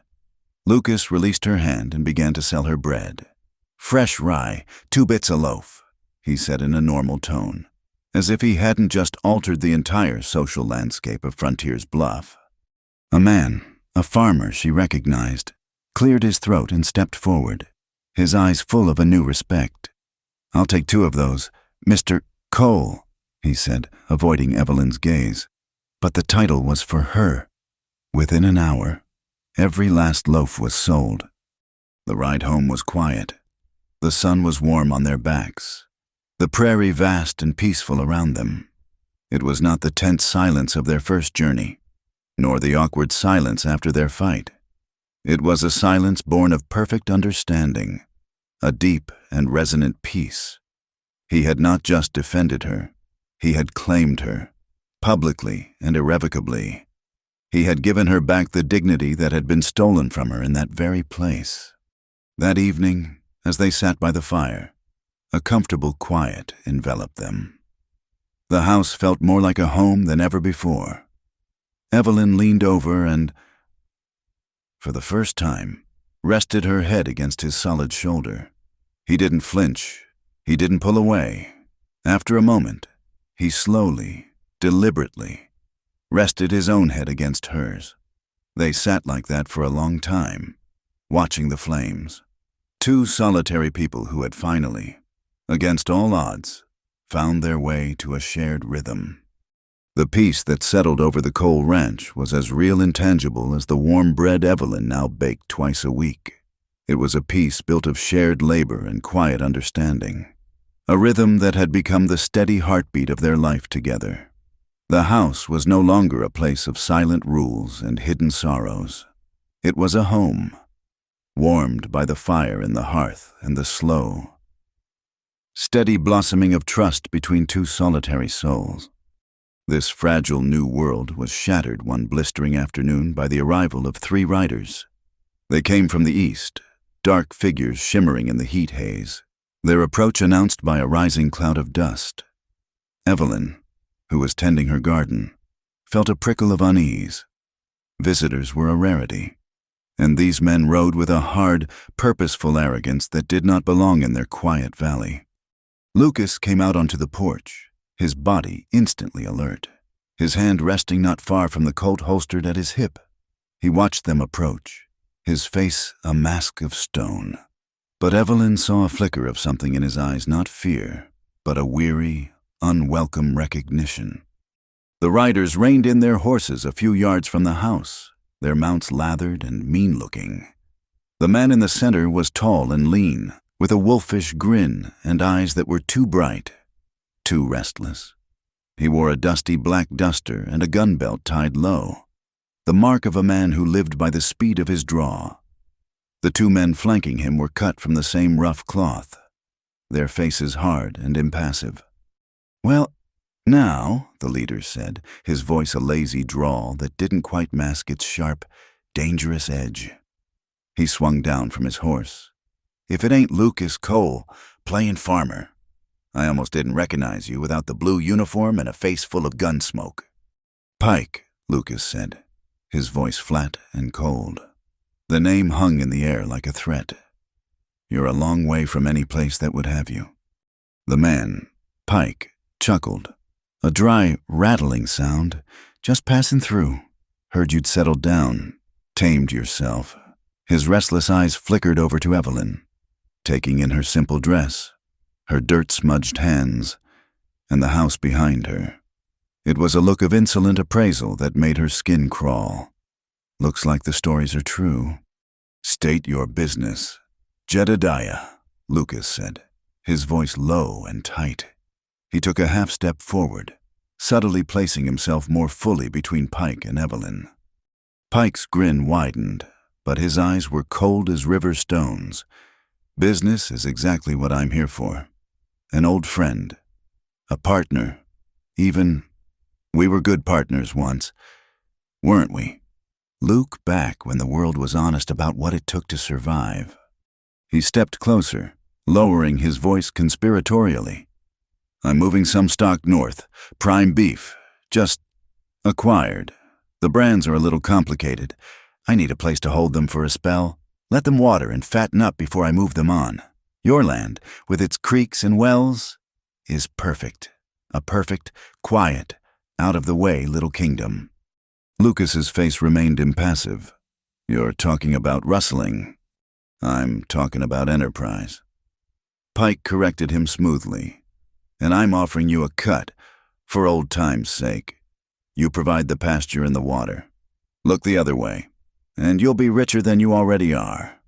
Lucas released her hand and began to sell her bread. "Fresh rye, 2 bits a loaf," he said in a normal tone. as if he hadn't just altered the entire social landscape of Frontier's Bluff. A man, a farmer she recognized, cleared his throat and stepped forward, his eyes full of a new respect. "I'll take 2 of those, Mr. Cole," he said, avoiding Evelyn's gaze. But the title was for her. Within an hour, every last loaf was sold. The ride home was quiet. The sun was warm on their backs, the prairie vast and peaceful around them. It was not the tense silence of their first journey, nor the awkward silence after their fight. It was a silence born of perfect understanding, a deep and resonant peace. He had not just defended her, he had claimed her, publicly and irrevocably. He had given her back the dignity that had been stolen from her in that very place. That evening, as they sat by the fire, a comfortable quiet enveloped them. The house felt more like a home than ever before. Evelyn leaned over and, for the first time, rested her head against his solid shoulder. He didn't flinch. He didn't pull away. After a moment, he slowly, deliberately, rested his own head against hers. They sat like that for a long time, watching the flames. 2 solitary people who had finally, against all odds, found their way to a shared rhythm. The peace that settled over the Cole ranch was as real and tangible as the warm bread Evelyn now baked twice a week. It was a peace built of shared labor and quiet understanding, a rhythm that had become the steady heartbeat of their life together. The house was no longer a place of silent rules and hidden sorrows. It was a home, warmed by the fire in the hearth and the slow, steady blossoming of trust between 2 solitary souls. This fragile new world was shattered one blistering afternoon by the arrival of 3 riders. They came from the east, dark figures shimmering in the heat haze, their approach announced by a rising cloud of dust. Evelyn, who was tending her garden, felt a prickle of unease. Visitors were a rarity, and these men rode with a hard, purposeful arrogance that did not belong in their quiet valley. Lucas came out onto the porch, his body instantly alert, his hand resting not far from the Colt holstered at his hip. He watched them approach, his face a mask of stone. But Evelyn saw a flicker of something in his eyes, not fear, but a weary, unwelcome recognition. The riders reined in their horses a few yards from the house, their mounts lathered and mean-looking. The man in the center was tall and lean, with a wolfish grin and eyes that were too bright, too restless. He wore a dusty black duster and a gun belt tied low, the mark of a man who lived by the speed of his draw. The 2 men flanking him were cut from the same rough cloth, their faces hard and impassive. "Well, now," the leader said, his voice a lazy drawl that didn't quite mask its sharp, dangerous edge. He swung down from his horse. "If it ain't Lucas Cole, playin' farmer. I almost didn't recognize you without the blue uniform and a face full of gun smoke." "Pike," Lucas said, his voice flat and cold. The name hung in the air like a threat. "You're a long way from any place that would have you." The man, Pike, chuckled. "A dry, rattling sound, just passing through. Heard you'd settled down, tamed yourself." His restless eyes flickered over to Evelyn, taking in her simple dress, her dirt-smudged hands, and the house behind her. It was a look of insolent appraisal that made her skin crawl. "Looks like the stories are true." "State your business." "Jedediah," Lucas said, his voice low and tight. He took a half-step forward, subtly placing himself more fully between Pike and Evelyn. Pike's grin widened, but his eyes were cold as river stones. "Business is exactly what I'm here for. An old friend, a partner, even. We were good partners once, weren't we? Luke back when the world was honest about what it took to survive." He stepped closer, lowering his voice conspiratorially. "I'm moving some stock north, prime beef, just acquired. The brands are a little complicated. I need a place to hold them for a spell. Let them water and fatten up before I move them on. Your land, with its creeks and wells, is perfect. a perfect, quiet, out-of-the-way little kingdom. Lucas's face remained impassive. "You're talking about rustling. I'm talking about enterprise." Pike corrected him smoothly. "And I'm offering you a cut, for old time's sake. You provide the pasture and the water. Look the other way, and you'll be richer than you already are.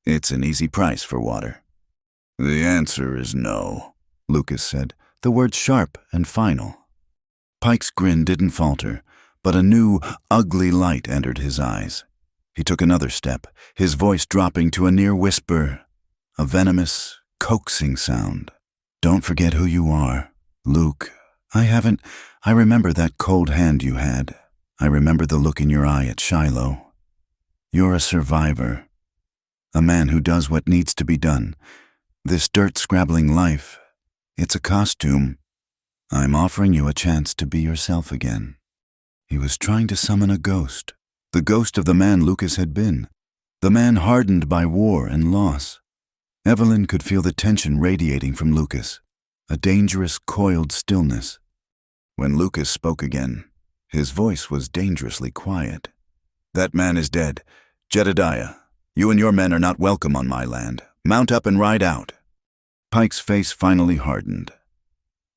It's an easy price for water." "The answer is no," Lucas said, the words sharp and final. Pike's grin didn't falter, but a new, ugly light entered his eyes. He took another step, his voice dropping to a near whisper, a venomous, coaxing sound. "Don't forget who you are, Luke. I remember that cold hand you had. I remember the look in your eye at Shiloh. You're a survivor. A man who does what needs to be done. This dirt-scrabbling life, it's a costume. I'm offering you a chance to be yourself again." He was trying to summon a ghost, the ghost of the man Lucas had been, the man hardened by war and loss. Evelyn could feel the tension radiating from Lucas, a dangerous, coiled stillness. When Lucas spoke again, his voice was dangerously quiet. "That man is dead. Jedediah, you and your men are not welcome on my land. Mount up and ride out." Pike's face finally hardened,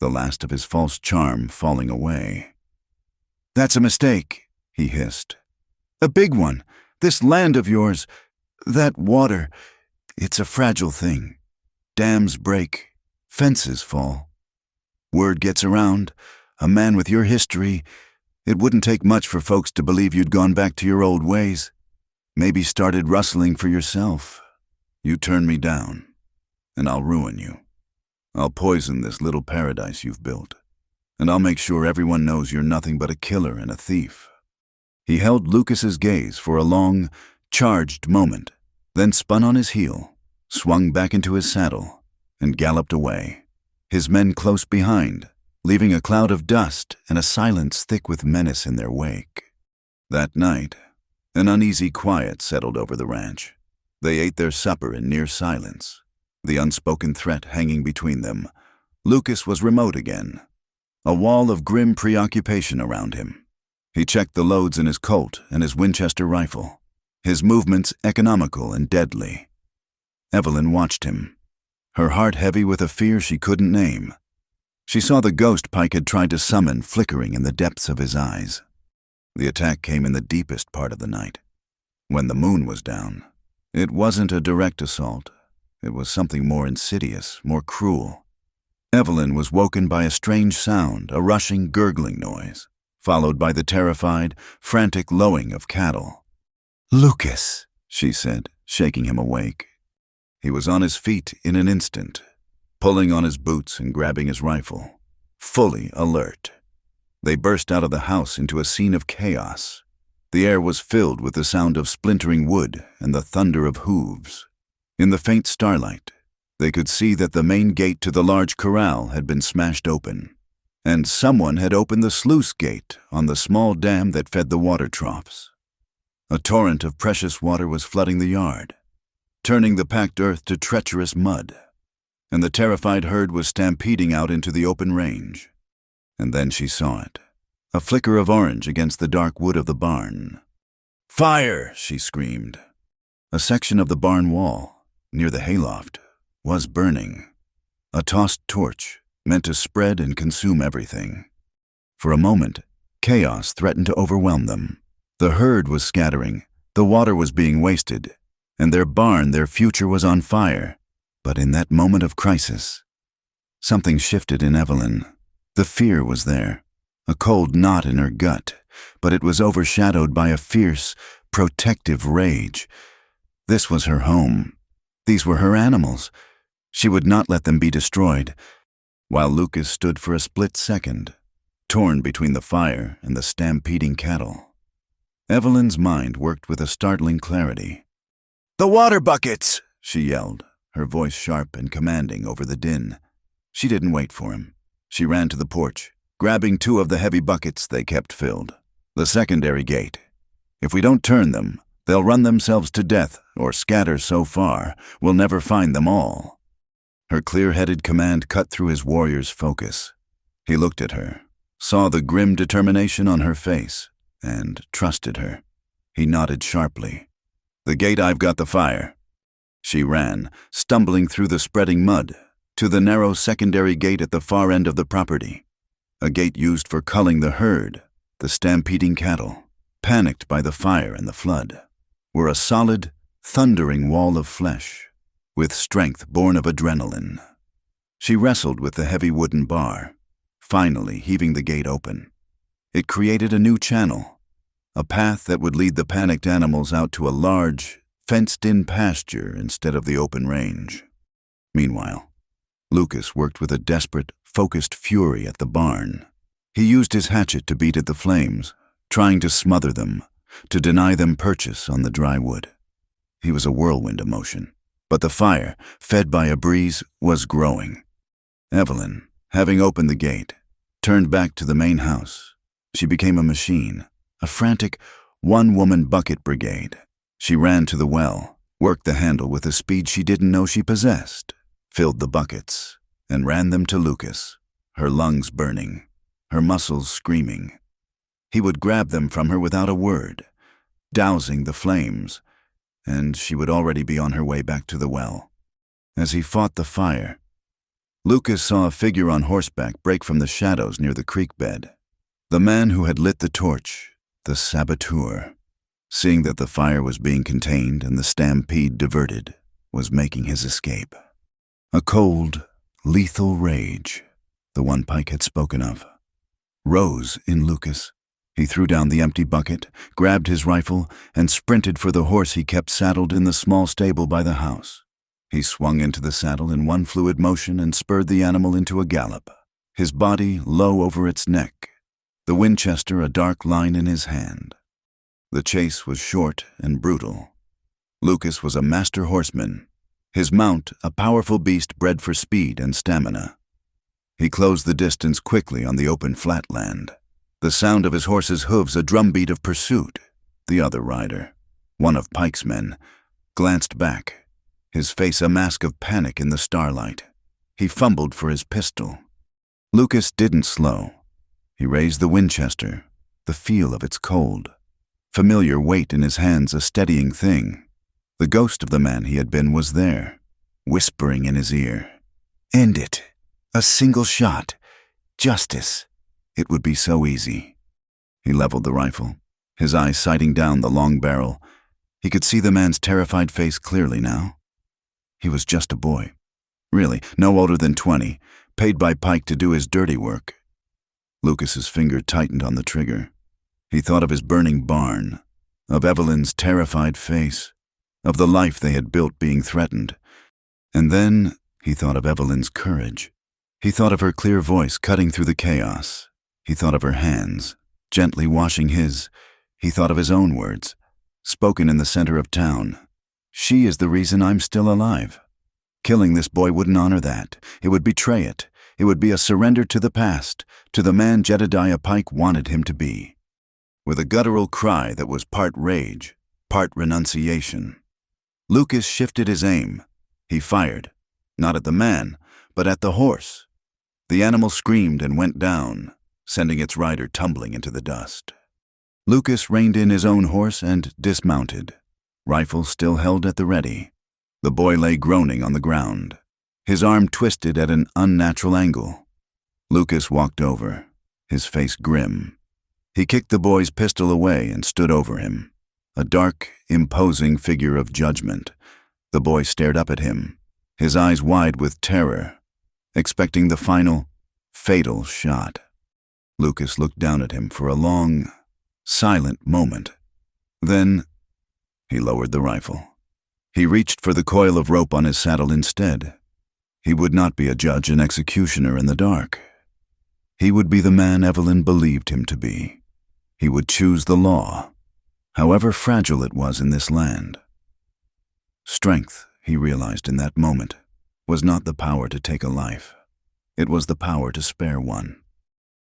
the last of his false charm falling away. "That's a mistake," he hissed. "A big one. This land of yours, that water, it's a fragile thing. Dams break, fences fall. Word gets around, a man with your history, it wouldn't take much for folks to believe you'd gone back to your old ways. Maybe started rustling for yourself. You turn me down, and I'll ruin you. I'll poison this little paradise you've built, and I'll make sure everyone knows you're nothing but a killer and a thief." He held Lucas's gaze for a long, charged moment, then spun on his heel, swung back into his saddle, and galloped away, his men close behind, leaving a cloud of dust and a silence thick with menace in their wake. That night, an uneasy quiet settled over the ranch. They ate their supper in near silence, the unspoken threat hanging between them. Lucas was remote again, a wall of grim preoccupation around him. He checked the loads in his Colt and his Winchester rifle, his movements economical and deadly. Evelyn watched him, her heart heavy with a fear she couldn't name. She saw the ghost Pike had tried to summon flickering in the depths of his eyes. The attack came in the deepest part of the night, when the moon was down. It wasn't a direct assault. It was something more insidious, more cruel. Evelyn was woken by a strange sound, a rushing, gurgling noise, followed by the terrified, frantic lowing of cattle. "Lucas," she said, shaking him awake. He was on his feet in an instant, pulling on his boots and grabbing his rifle, fully alert. They burst out of the house into a scene of chaos. The air was filled with the sound of splintering wood and the thunder of hooves. In the faint starlight, they could see that the main gate to the large corral had been smashed open, and someone had opened the sluice gate on the small dam that fed the water troughs. A torrent of precious water was flooding the yard, turning the packed earth to treacherous mud, and the terrified herd was stampeding out into the open range. And then she saw it, a flicker of orange against the dark wood of the barn. "Fire!" she screamed. A section of the barn wall, near the hayloft, was burning, a tossed torch meant to spread and consume everything. For a moment, chaos threatened to overwhelm them. The herd was scattering, the water was being wasted, and their barn, their future, was on fire. But in that moment of crisis, something shifted in Evelyn. The fear was there, a cold knot in her gut, but it was overshadowed by a fierce, protective rage. This was her home. These were her animals. She would not let them be destroyed. While Lucas stood for a split second, torn between the fire and the stampeding cattle, Evelyn's mind worked with a startling clarity. "The water buckets!" she yelled, her voice sharp and commanding over the din. She didn't wait for him. She ran to the porch, grabbing 2 of the heavy buckets they kept filled. "The secondary gate. If we don't turn them, they'll run themselves to death or scatter so far we'll never find them all." Her clear-headed command cut through his warrior's focus. He looked at her, saw the grim determination on her face, and trusted her. He nodded sharply. "The gate, I've got the fire." She ran, stumbling through the spreading mud, to the narrow secondary gate at the far end of the property, a gate used for culling the herd. The stampeding cattle, panicked by the fire and the flood, were a solid, thundering wall of flesh, with strength born of adrenaline. She wrestled with the heavy wooden bar, finally heaving the gate open. It created a new channel, a path that would lead the panicked animals out to a large, fenced-in pasture instead of the open range. Meanwhile, Lucas worked with a desperate, focused fury at the barn. He used his hatchet to beat at the flames, trying to smother them, to deny them purchase on the dry wood. He was a whirlwind of motion, but the fire, fed by a breeze, was growing. Evelyn, having opened the gate, turned back to the main house. She became a machine, a frantic, one-woman bucket brigade. She ran to the well, worked the handle with a speed she didn't know she possessed, filled the buckets, and ran them to Lucas, her lungs burning, her muscles screaming. He would grab them from her without a word, dousing the flames, and she would already be on her way back to the well. As he fought the fire, Lucas saw a figure on horseback break from the shadows near the creek bed. The man who had lit the torch, the saboteur, seeing that the fire was being contained and the stampede diverted, was making his escape. A cold, lethal rage, the one Pike had spoken of, rose in Lucas. He threw down the empty bucket, grabbed his rifle, and sprinted for the horse he kept saddled in the small stable by the house. He swung into the saddle in one fluid motion and spurred the animal into a gallop, his body low over its neck, the Winchester a dark line in his hand. The chase was short and brutal. Lucas was a master horseman, his mount a powerful beast bred for speed and stamina. He closed the distance quickly on the open flat land, the sound of his horse's hooves a drumbeat of pursuit. The other rider, one of Pike's men, glanced back, his face a mask of panic in the starlight. He fumbled for his pistol. Lucas didn't slow. He raised the Winchester, the feel of its cold, familiar weight in his hands a steadying thing. The ghost of the man he had been was there, whispering in his ear. "End it. A single shot. Justice. It would be so easy." He leveled the rifle, his eyes sighting down the long barrel. He could see the man's terrified face clearly now. He was just a boy. Really, no older than 20, paid by Pike to do his dirty work. Lucas's finger tightened on the trigger. He thought of his burning barn, of Evelyn's terrified face, of the life they had built being threatened. And then he thought of Evelyn's courage. He thought of her clear voice cutting through the chaos. He thought of her hands, gently washing his. He thought of his own words, spoken in the center of town. "She is the reason I'm still alive." Killing this boy wouldn't honor that. It would betray it. It would be a surrender to the past, to the man Jedediah Pike wanted him to be. With a guttural cry that was part rage, part renunciation, Lucas shifted his aim. He fired, not at the man, but at the horse. The animal screamed and went down, sending its rider tumbling into the dust. Lucas reined in his own horse and dismounted, rifle still held at the ready. The boy lay groaning on the ground, his arm twisted at an unnatural angle. Lucas walked over, his face grim. He kicked the boy's pistol away and stood over him, a dark, imposing figure of judgment. The boy stared up at him, his eyes wide with terror, expecting the final, fatal shot. Lucas looked down at him for a long, silent moment. Then he lowered the rifle. He reached for the coil of rope on his saddle instead. He would not be a judge and executioner in the dark. He would be the man Evelyn believed him to be. He would choose the law, however fragile it was in this land. Strength, he realized in that moment, was not the power to take a life. It was the power to spare one.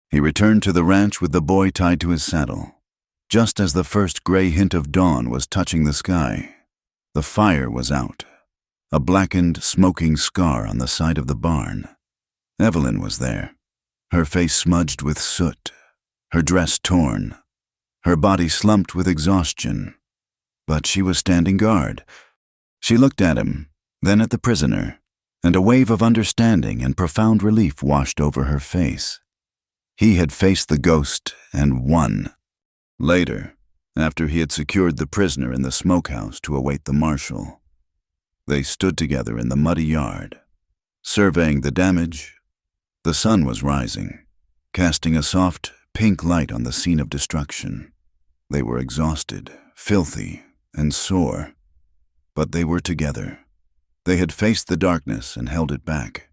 He returned to the ranch with the boy tied to his saddle. Just as the first gray hint of dawn was touching the sky, the fire was out, a blackened, smoking scar on the side of the barn. Evelyn was there, her face smudged with soot, her dress torn, her body slumped with exhaustion. But she was standing guard. She looked at him, then at the prisoner, and a wave of understanding and profound relief washed over her face. He had faced the ghost and won. Later, after he had secured the prisoner in the smokehouse to await the marshal, they stood together in the muddy yard, surveying the damage. The sun was rising, casting a soft, pink light on the scene of destruction. They were exhausted, filthy, and sore, but they were together. They had faced the darkness and held it back.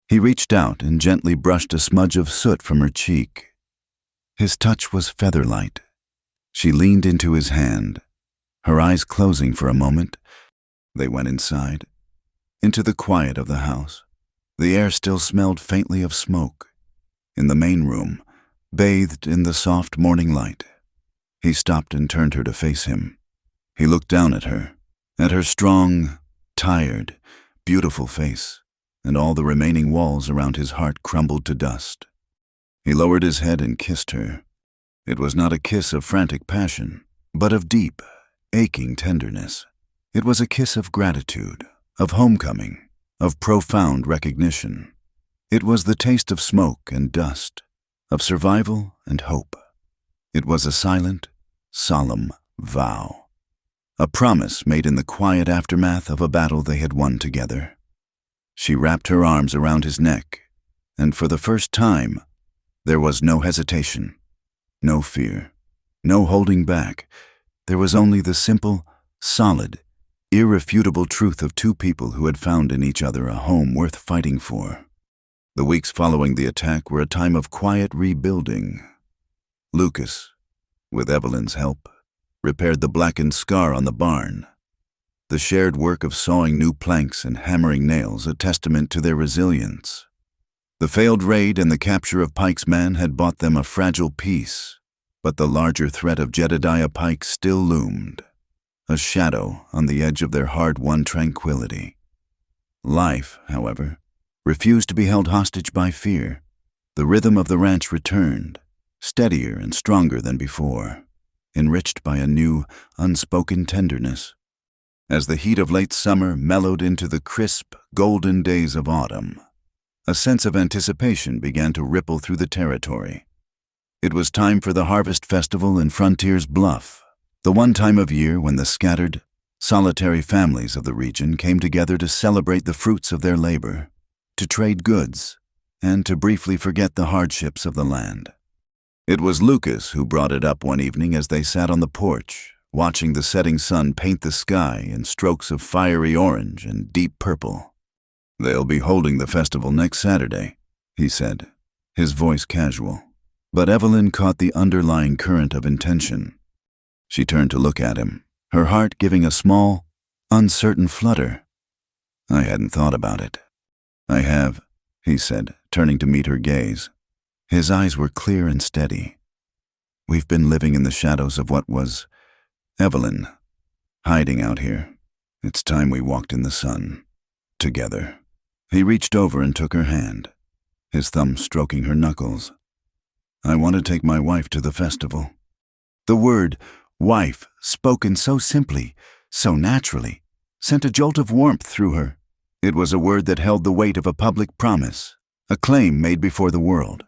He reached out and gently brushed a smudge of soot from her cheek. His touch was feather-light. She leaned into his hand, her eyes closing for a moment. They went inside, into the quiet of the house. The air still smelled faintly of smoke. In the main room, bathed in the soft morning light, he stopped and turned her to face him. He looked down at her strong, tired, beautiful face, and all the remaining walls around his heart crumbled to dust. He lowered his head and kissed her. It was not a kiss of frantic passion, but of deep, aching tenderness. It was a kiss of gratitude, of homecoming, of profound recognition. It was the taste of smoke and dust, of survival and hope. It was a silent, solemn vow, a promise made in the quiet aftermath of a battle they had won together. She wrapped her arms around his neck, and for the first time, there was no hesitation, no fear, no holding back. There was only the simple, solid, irrefutable truth of two people who had found in each other a home worth fighting for. The weeks following the attack were a time of quiet rebuilding. Lucas, with Evelyn's help, repaired the blackened scar on the barn. The shared work of sawing new planks and hammering nails a testament to their resilience. The failed raid and the capture of Pike's man had bought them a fragile peace, but the larger threat of Jedediah Pike still loomed, a shadow on the edge of their hard-won tranquility. Life, however, refused to be held hostage by fear. The rhythm of the ranch returned, steadier and stronger than before, enriched by a new, unspoken tenderness. As the heat of late summer mellowed into the crisp, golden days of autumn, a sense of anticipation began to ripple through the territory. It was time for the Harvest Festival in Frontier's Bluff, the one time of year when the scattered, solitary families of the region came together to celebrate the fruits of their labor, to trade goods, and to briefly forget the hardships of the land. It was Lucas who brought it up one evening as they sat on the porch, watching the setting sun paint the sky in strokes of fiery orange and deep purple. "They'll be holding the festival next Saturday," he said, his voice casual. But Evelyn caught the underlying current of intention. She turned to look at him, her heart giving a small, uncertain flutter. "I hadn't thought about it." "I have," he said, turning to meet her gaze. His eyes were clear and steady. "We've been living in the shadows of what was Evelyn, hiding out here. It's time we walked in the sun, together." He reached over and took her hand, his thumb stroking her knuckles. "I want to take my wife to the festival." The word, wife, spoken so simply, so naturally, sent a jolt of warmth through her. It was a word that held the weight of a public promise, a claim made before the world.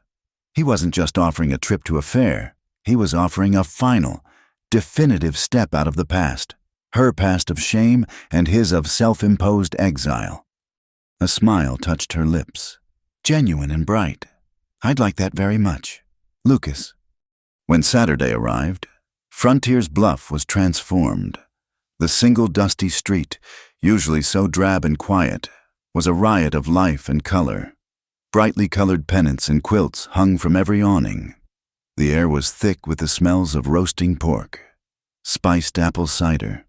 He wasn't just offering a trip to a fair, he was offering a final, definitive step out of the past, her past of shame and his of self-imposed exile. A smile touched her lips, genuine and bright. "I'd like that very much. Lucas." When Saturday arrived, Frontier's Bluff was transformed. The single dusty street, usually so drab and quiet, was a riot of life and color. Brightly colored pennants and quilts hung from every awning. The air was thick with the smells of roasting pork, spiced apple cider,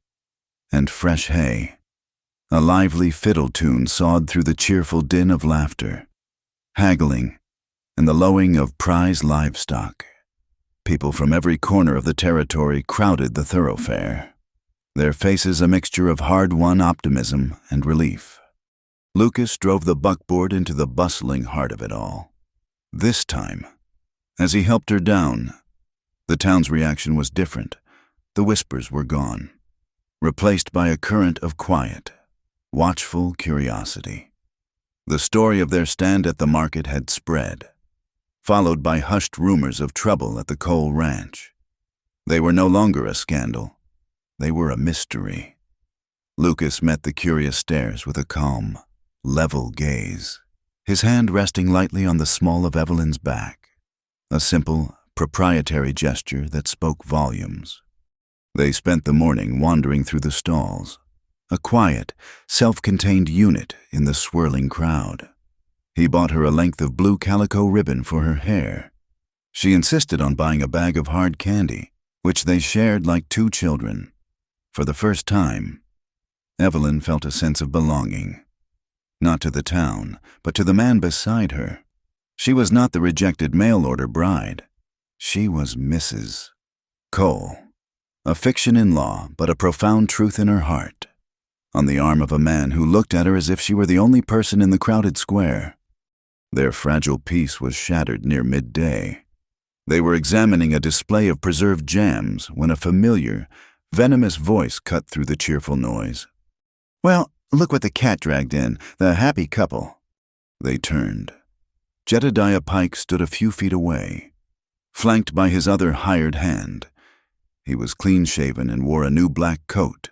and fresh hay. A lively fiddle tune sawed through the cheerful din of laughter, haggling, and the lowing of prize livestock. People from every corner of the territory crowded the thoroughfare, their faces a mixture of hard-won optimism and relief. Lucas drove the buckboard into the bustling heart of it all. This time, as he helped her down, the town's reaction was different. The whispers were gone, replaced by a current of quiet, watchful curiosity. The story of their stand at the market had spread, followed by hushed rumors of trouble at the coal ranch. They were no longer a scandal. They were a mystery. Lucas met the curious stares with a calm, level gaze, his hand resting lightly on the small of Evelyn's back, a simple, proprietary gesture that spoke volumes. They spent the morning wandering through the stalls, a quiet, self-contained unit in the swirling crowd. He bought her a length of blue calico ribbon for her hair. She insisted on buying a bag of hard candy, which they shared like two children. For the first time, Evelyn felt a sense of belonging. Not to the town, but to the man beside her. She was not the rejected mail-order bride. She was Mrs. Cole. A fiction in law, but a profound truth in her heart. On the arm of a man who looked at her as if she were the only person in the crowded square. Their fragile peace was shattered near midday. They were examining a display of preserved jams when a familiar, venomous voice cut through the cheerful noise. "Well, look what the cat dragged in, the happy couple." They turned. Jedediah Pike stood a few feet away, flanked by his other hired hand. He was clean-shaven and wore a new black coat,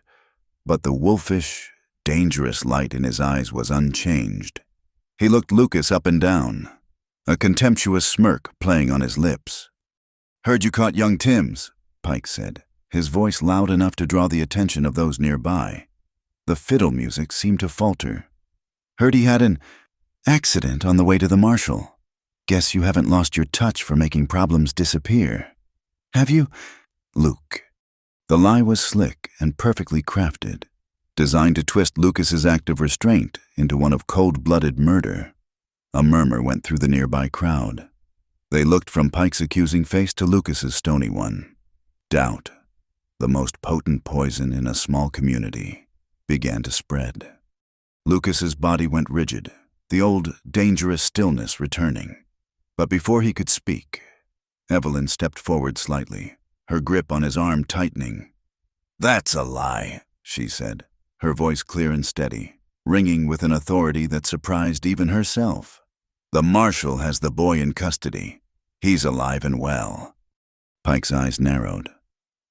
but the wolfish, dangerous light in his eyes was unchanged. He looked Lucas up and down, a contemptuous smirk playing on his lips. "Heard you caught young Timms," Pike said, his voice loud enough to draw the attention of those nearby. The fiddle music seemed to falter. "Heard he had an accident on the way to the marshal. Guess you haven't lost your touch for making problems disappear. Have you, Luke?" The lie was slick and perfectly crafted, designed to twist Lucas's act of restraint into one of cold-blooded murder. A murmur went through the nearby crowd. They looked from Pike's accusing face to Lucas's stony one. Doubt, the most potent poison in a small community, began to spread. Lucas's body went rigid, the old, dangerous stillness returning. But before he could speak, Evelyn stepped forward slightly, her grip on his arm tightening. "That's a lie," she said, her voice clear and steady, ringing with an authority that surprised even herself. "The marshal has the boy in custody. He's alive and well." Pike's eyes narrowed,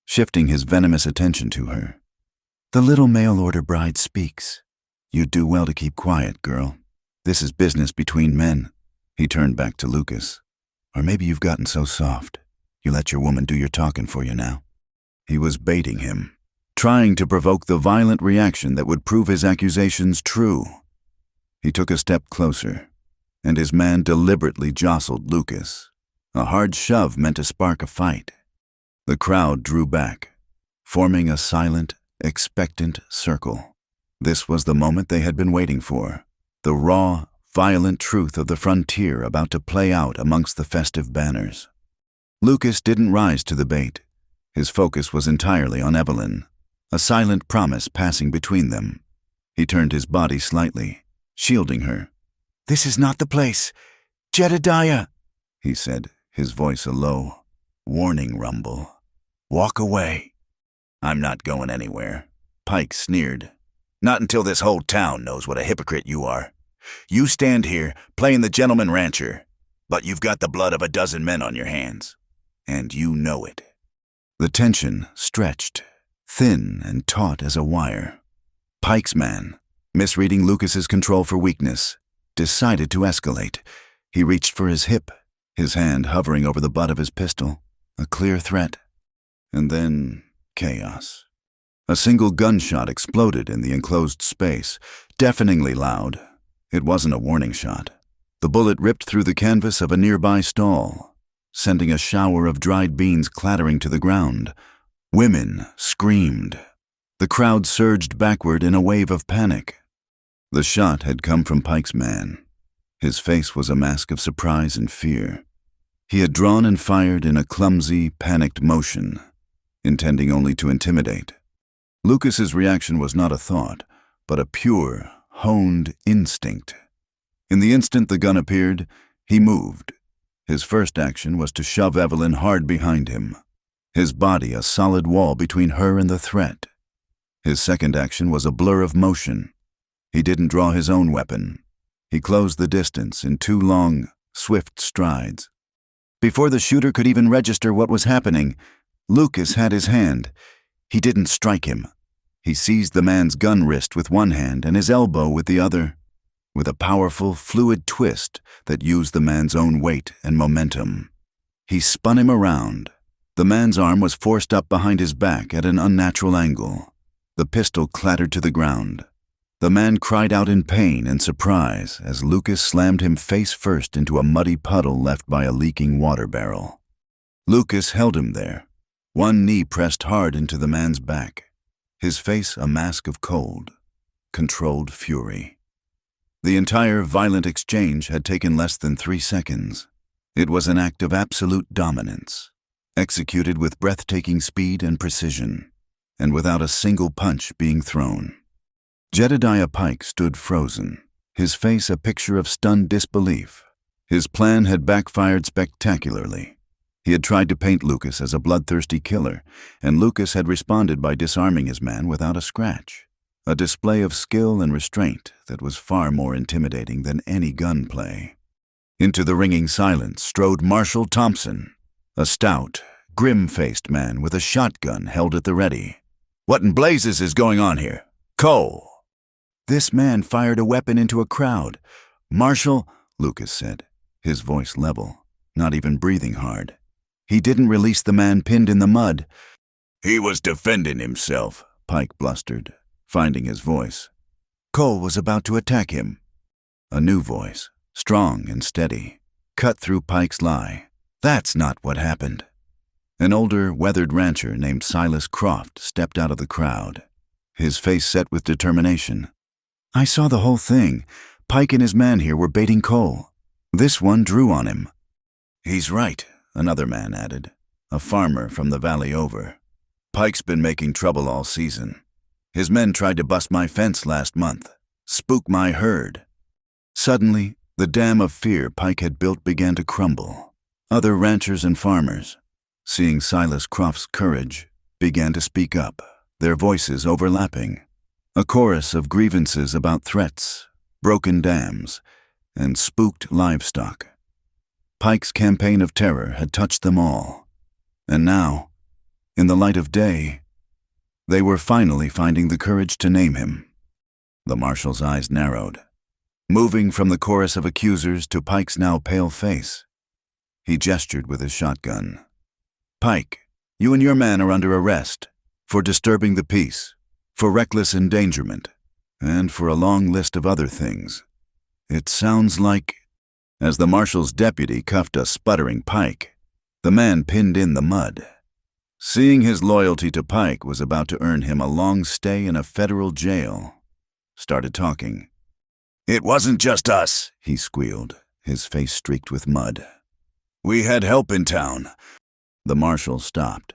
shifting his venomous attention to her. "The little mail-order bride speaks. You'd do well to keep quiet, girl. This is business between men." He turned back to Lucas. "Or maybe you've gotten so soft, you let your woman do your talking for you now." He was baiting him, trying to provoke the violent reaction that would prove his accusations true. He took a step closer, and his man deliberately jostled Lucas. A hard shove meant to spark a fight. The crowd drew back, forming a silent, expectant circle. This was the moment they had been waiting for, the raw, violent truth of the frontier about to play out amongst the festive banners. Lucas didn't rise to the bait. His focus was entirely on Evelyn, a silent promise passing between them. He turned his body slightly, shielding her. "This is not the place. Jedediah," he said, his voice a low, warning rumble. "Walk away." "I'm not going anywhere," Pike sneered. "Not until this whole town knows what a hypocrite you are. You stand here, playing the gentleman rancher, but you've got the blood of a dozen men on your hands, and you know it." The tension stretched, thin and taut as a wire. Pike's man, misreading Lucas's control for weakness, decided to escalate. He reached for his hip, his hand hovering over the butt of his pistol, a clear threat. And then chaos. A single gunshot exploded in the enclosed space, deafeningly loud. It wasn't a warning shot. The bullet ripped through the canvas of a nearby stall, sending a shower of dried beans clattering to the ground. Women screamed. The crowd surged backward in a wave of panic. The shot had come from Pike's man. His face was a mask of surprise and fear. He had drawn and fired in a clumsy, panicked motion, intending only to intimidate. Lucas's reaction was not a thought, but a pure, honed instinct. In the instant the gun appeared, he moved, His first action was to shove Evelyn hard behind him, his body a solid wall between her and the threat. His second action was a blur of motion. He didn't draw his own weapon. He closed the distance in 2 long, swift strides. Before the shooter could even register what was happening, Lucas had his hand. He didn't strike him. He seized the man's gun wrist with one hand and his elbow with the other, with a powerful, fluid twist that used the man's own weight and momentum. He spun him around. The man's arm was forced up behind his back at an unnatural angle. The pistol clattered to the ground. The man cried out in pain and surprise as Lucas slammed him face first into a muddy puddle left by a leaking water barrel. Lucas held him there, one knee pressed hard into the man's back, his face a mask of cold, controlled fury. The entire violent exchange had taken less than 3 seconds. It was an act of absolute dominance, executed with breathtaking speed and precision, and without a single punch being thrown. Jedediah Pike stood frozen, his face a picture of stunned disbelief. His plan had backfired spectacularly. He had tried to paint Lucas as a bloodthirsty killer, and Lucas had responded by disarming his man without a scratch, a display of skill and restraint that was far more intimidating than any gunplay. Into the ringing silence strode Marshall Thompson, a stout, grim-faced man with a shotgun held at the ready. "What in blazes is going on here? Cole!" This man fired a weapon into a crowd. "Marshall," Lucas said, his voice level, not even breathing hard. "He didn't release the man pinned in the mud." "He was defending himself," Pike blustered, finding his voice. "Cole was about to attack him." A new voice, strong and steady, cut through Pike's lie. "That's not what happened." An older, weathered rancher named Silas Croft stepped out of the crowd, his face set with determination. "I saw the whole thing. Pike and his man here were baiting Cole. This one drew on him." "He's right," another man added, a farmer from the valley over. "Pike's been making trouble all season. His men tried to bust my fence last month, spook my herd." Suddenly, the dam of fear Pike had built began to crumble. Other ranchers and farmers, seeing Silas Croft's courage, began to speak up, their voices overlapping. A chorus of grievances about threats, broken dams, and spooked livestock. Pike's campaign of terror had touched them all. And now, in the light of day, they were finally finding the courage to name him. The marshal's eyes narrowed, moving from the chorus of accusers to Pike's now pale face. He gestured with his shotgun. "Pike, you and your man are under arrest for disturbing the peace, for reckless endangerment, and for a long list of other things. It sounds like..." As the marshal's deputy cuffed a sputtering Pike, the man pinned in the mud. Seeing his loyalty to Pike was about to earn him a long stay in a federal jail, started talking. "It wasn't just us," he squealed, his face streaked with mud. "We had help in town." The marshal stopped.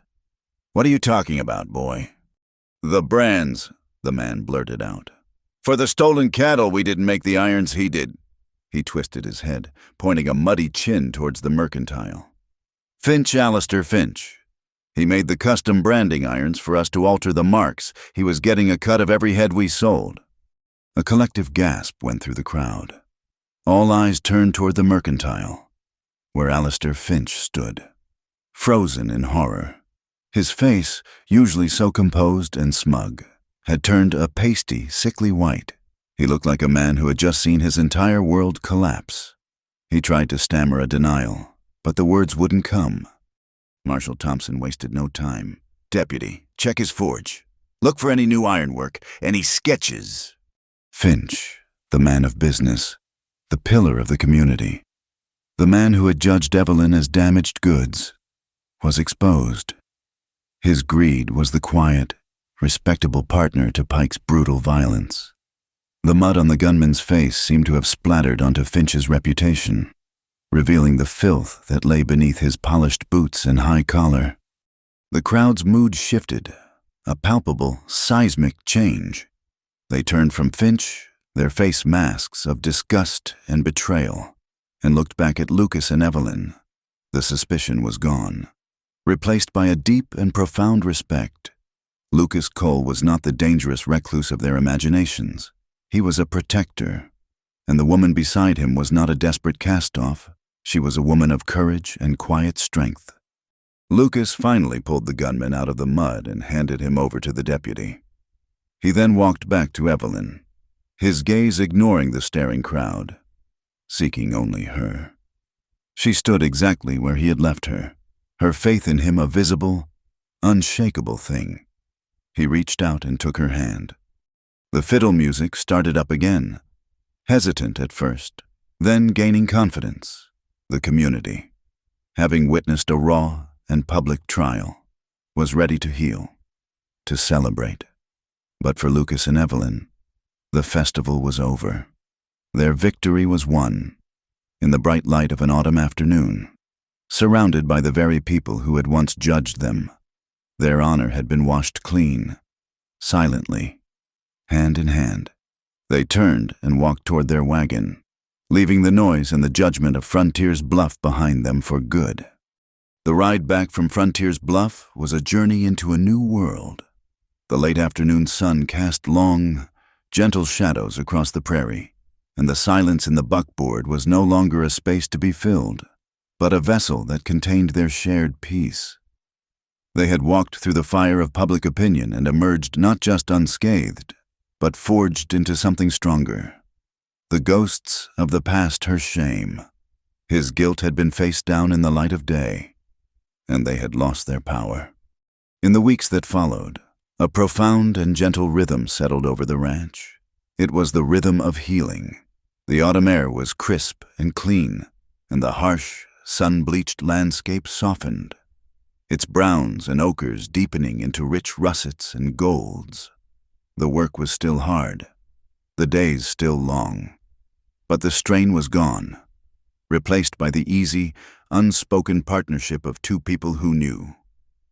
"What are you talking about, boy?" "The brands," the man blurted out. "For the stolen cattle, we didn't make the irons, he did." He twisted his head, pointing a muddy chin towards the mercantile. "Finch Alistair Finch. He made the custom branding irons for us to alter the marks. He was getting a cut of every head we sold." A collective gasp went through the crowd. All eyes turned toward the mercantile, where Alistair Finch stood, frozen in horror. His face, usually so composed and smug, had turned a pasty, sickly white. He looked like a man who had just seen his entire world collapse. He tried to stammer a denial, but the words wouldn't come. Marshal Thompson wasted no time. "Deputy, check his forge. Look for any new ironwork, any sketches." Finch, the man of business, the pillar of the community, the man who had judged Evelyn as damaged goods, was exposed. His greed was the quiet, respectable partner to Pike's brutal violence. The mud on the gunman's face seemed to have splattered onto Finch's reputation, revealing the filth that lay beneath his polished boots and high collar. The crowd's mood shifted, a palpable, seismic change. They turned from Finch, their face masks of disgust and betrayal, and looked back at Lucas and Evelyn, The suspicion was gone, replaced by a deep and profound respect. Lucas Cole was not the dangerous recluse of their imaginations. He was a protector, and the woman beside him was not a desperate cast-off. She was a woman of courage and quiet strength. Lucas finally pulled the gunman out of the mud and handed him over to the deputy. He then walked back to Evelyn, his gaze ignoring the staring crowd, seeking only her. She stood exactly where he had left her, her faith in him a visible, unshakable thing. He reached out and took her hand. The fiddle music started up again, hesitant at first, then gaining confidence. The community, having witnessed a raw and public trial, was ready to heal, to celebrate. But for Lucas and Evelyn, the festival was over. Their victory was won, in the bright light of an autumn afternoon, surrounded by the very people who had once judged them. Their honor had been washed clean, silently, hand in hand. They turned and walked toward their wagon, leaving the noise and the judgment of Frontiers Bluff behind them for good. The ride back from Frontiers Bluff was a journey into a new world. The late afternoon sun cast long, gentle shadows across the prairie, and the silence in the buckboard was no longer a space to be filled, but a vessel that contained their shared peace. They had walked through the fire of public opinion and emerged not just unscathed, but forged into something stronger. The ghosts of the past her shame. His guilt had been faced down in the light of day, and they had lost their power. In the weeks that followed, a profound and gentle rhythm settled over the ranch. It was the rhythm of healing. The autumn air was crisp and clean, and the harsh, sun-bleached landscape softened, its browns and ochres deepening into rich russets and golds. The work was still hard, the days still long, but the strain was gone, replaced by the easy, unspoken partnership of two people who knew,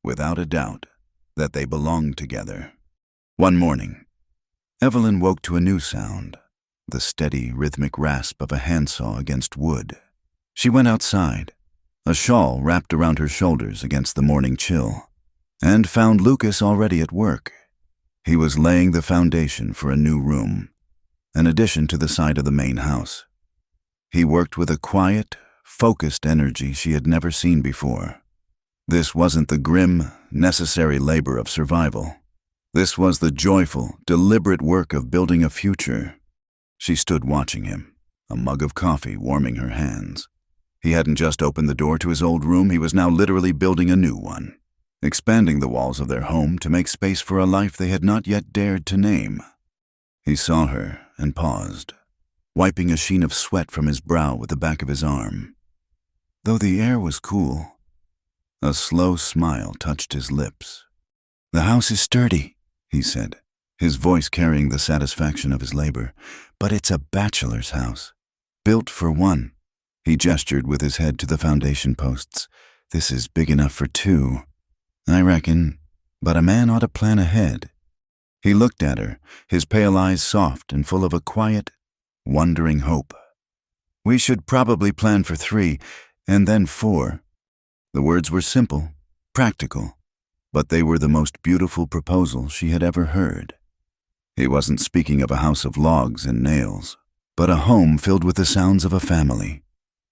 without a doubt, that they belonged together. One morning, Evelyn woke to a new sound, the steady, rhythmic rasp of a handsaw against wood. She went outside, a shawl wrapped around her shoulders against the morning chill, and found Lucas already at work. He was laying the foundation for a new room, an addition to the side of the main house. He worked with a quiet, focused energy she had never seen before. This wasn't the grim, necessary labor of survival. This was the joyful, deliberate work of building a future. She stood watching him, a mug of coffee warming her hands. He hadn't just opened the door to his old room, he was now literally building a new one, expanding the walls of their home to make space for a life they had not yet dared to name. He saw her and paused, wiping a sheen of sweat from his brow with the back of his arm. Though the air was cool, a slow smile touched his lips. "The house is sturdy," he said, his voice carrying the satisfaction of his labor, "but it's a bachelor's house, built for one." He gestured with his head to the foundation posts. "This is big enough for two, I reckon, but a man ought to plan ahead." He looked at her, his pale eyes soft and full of a quiet, wondering hope. "We should probably plan for 3, and then 4. The words were simple, practical, but they were the most beautiful proposal she had ever heard. He wasn't speaking of a house of logs and nails, but a home filled with the sounds of a family.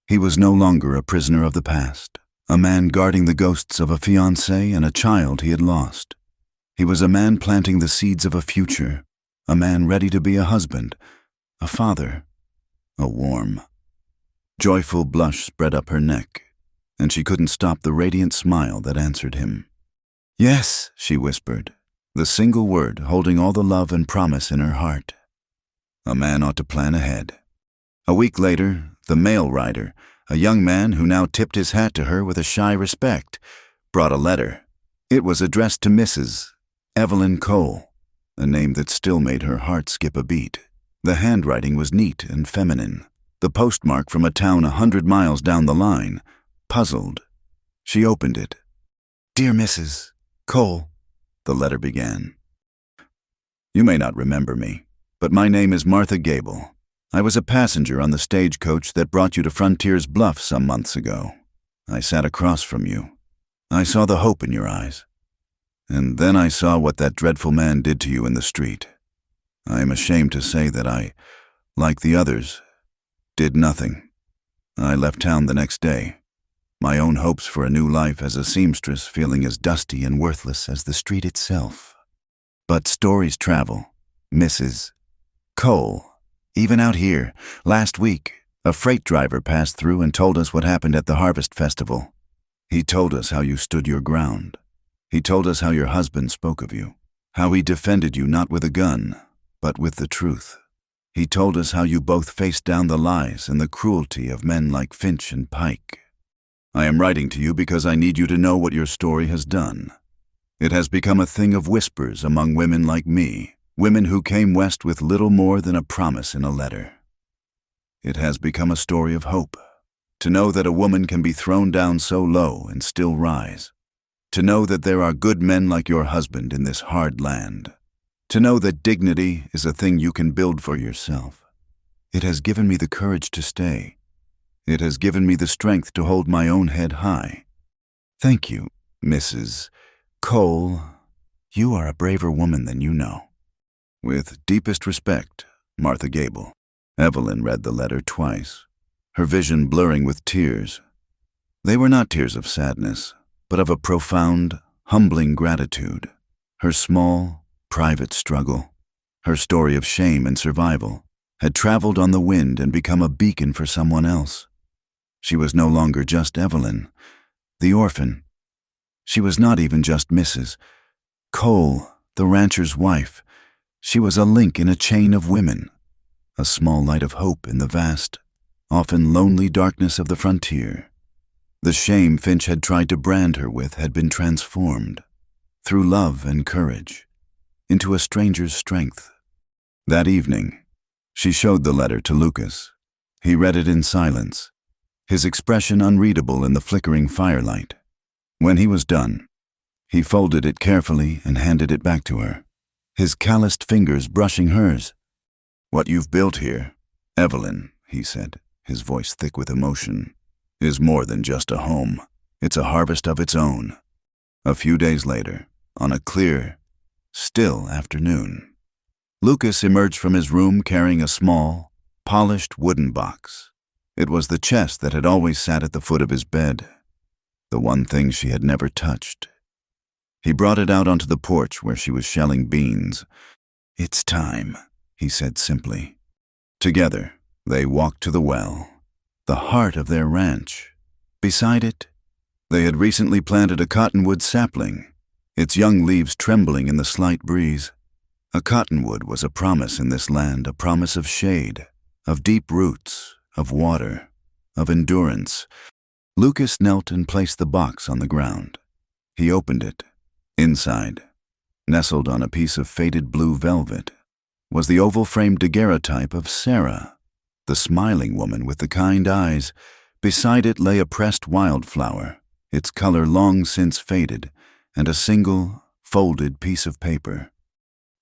He was no longer a prisoner of the past, a man guarding the ghosts of a fiancé and a child he had lost. He was a man planting the seeds of a future, a man ready to be a husband, a father, a warm, joyful blush spread up her neck, and she couldn't stop the radiant smile that answered him. "Yes," she whispered, the single word holding all the love and promise in her heart. A man ought to plan ahead. A week later, the mail rider, a young man who now tipped his hat to her with a shy respect, brought a letter. It was addressed to Mrs. Evelyn Cole, a name that still made her heart skip a beat. The handwriting was neat and feminine, the postmark from a town 100 miles down the line. Puzzled, she opened it. "Dear Mrs. Cole," the letter began. "You may not remember me, but my name is Martha Gable. I was a passenger on the stagecoach that brought you to Frontiers Bluff some months ago. I sat across from you. I saw the hope in your eyes. And then I saw what that dreadful man did to you in the street. I am ashamed to say that I, like the others, did nothing. I left town the next day, my own hopes for a new life as a seamstress feeling as dusty and worthless as the street itself. But stories travel, Mrs. Cole. Even out here, last week, a freight driver passed through and told us what happened at the Harvest Festival. He told us how you stood your ground. He told us how your husband spoke of you, how he defended you not with a gun, but with the truth. He told us how you both faced down the lies and the cruelty of men like Finch and Pike. I am writing to you because I need you to know what your story has done. It has become a thing of whispers among women like me, women who came west with little more than a promise in a letter. It has become a story of hope, to know that a woman can be thrown down so low and still rise, to know that there are good men like your husband in this hard land, to know that dignity is a thing you can build for yourself. It has given me the courage to stay. It has given me the strength to hold my own head high. Thank you, Mrs. Cole. You are a braver woman than you know. With deepest respect, Martha Gable. Evelyn read the letter twice, her vision blurring with tears. They were not tears of sadness, but of a profound, humbling gratitude. Her small, private struggle, her story of shame and survival, had traveled on the wind and become a beacon for someone else. She was no longer just Evelyn, the orphan. She was not even just Mrs. Cole, the rancher's wife. She was a link in a chain of women, a small light of hope in the vast, often lonely darkness of the frontier. The shame Finch had tried to brand her with had been transformed, through love and courage, into a stranger's strength. That evening, she showed the letter to Lucas. He read it in silence, his expression unreadable in the flickering firelight. When he was done, he folded it carefully and handed it back to her, his calloused fingers brushing hers. "What you've built here, Evelyn," he said, his voice thick with emotion, "is more than just a home. It's a harvest of its own." A few days later, on a clear, still afternoon, Lucas emerged from his room carrying a small, polished wooden box. It was the chest that had always sat at the foot of his bed, the one thing she had never touched. He brought it out onto the porch where she was shelling beans. "It's time," he said simply. Together, they walked to the well, the heart of their ranch. Beside it, they had recently planted a cottonwood sapling, its young leaves trembling in the slight breeze. A cottonwood was a promise in this land, a promise of shade, of deep roots, of water, of endurance. Lucas knelt and placed the box on the ground. He opened it. Inside, nestled on a piece of faded blue velvet, was the oval-framed daguerreotype of Sarah, the smiling woman with the kind eyes. Beside it lay a pressed wildflower, its color long since faded, and a single, folded piece of paper.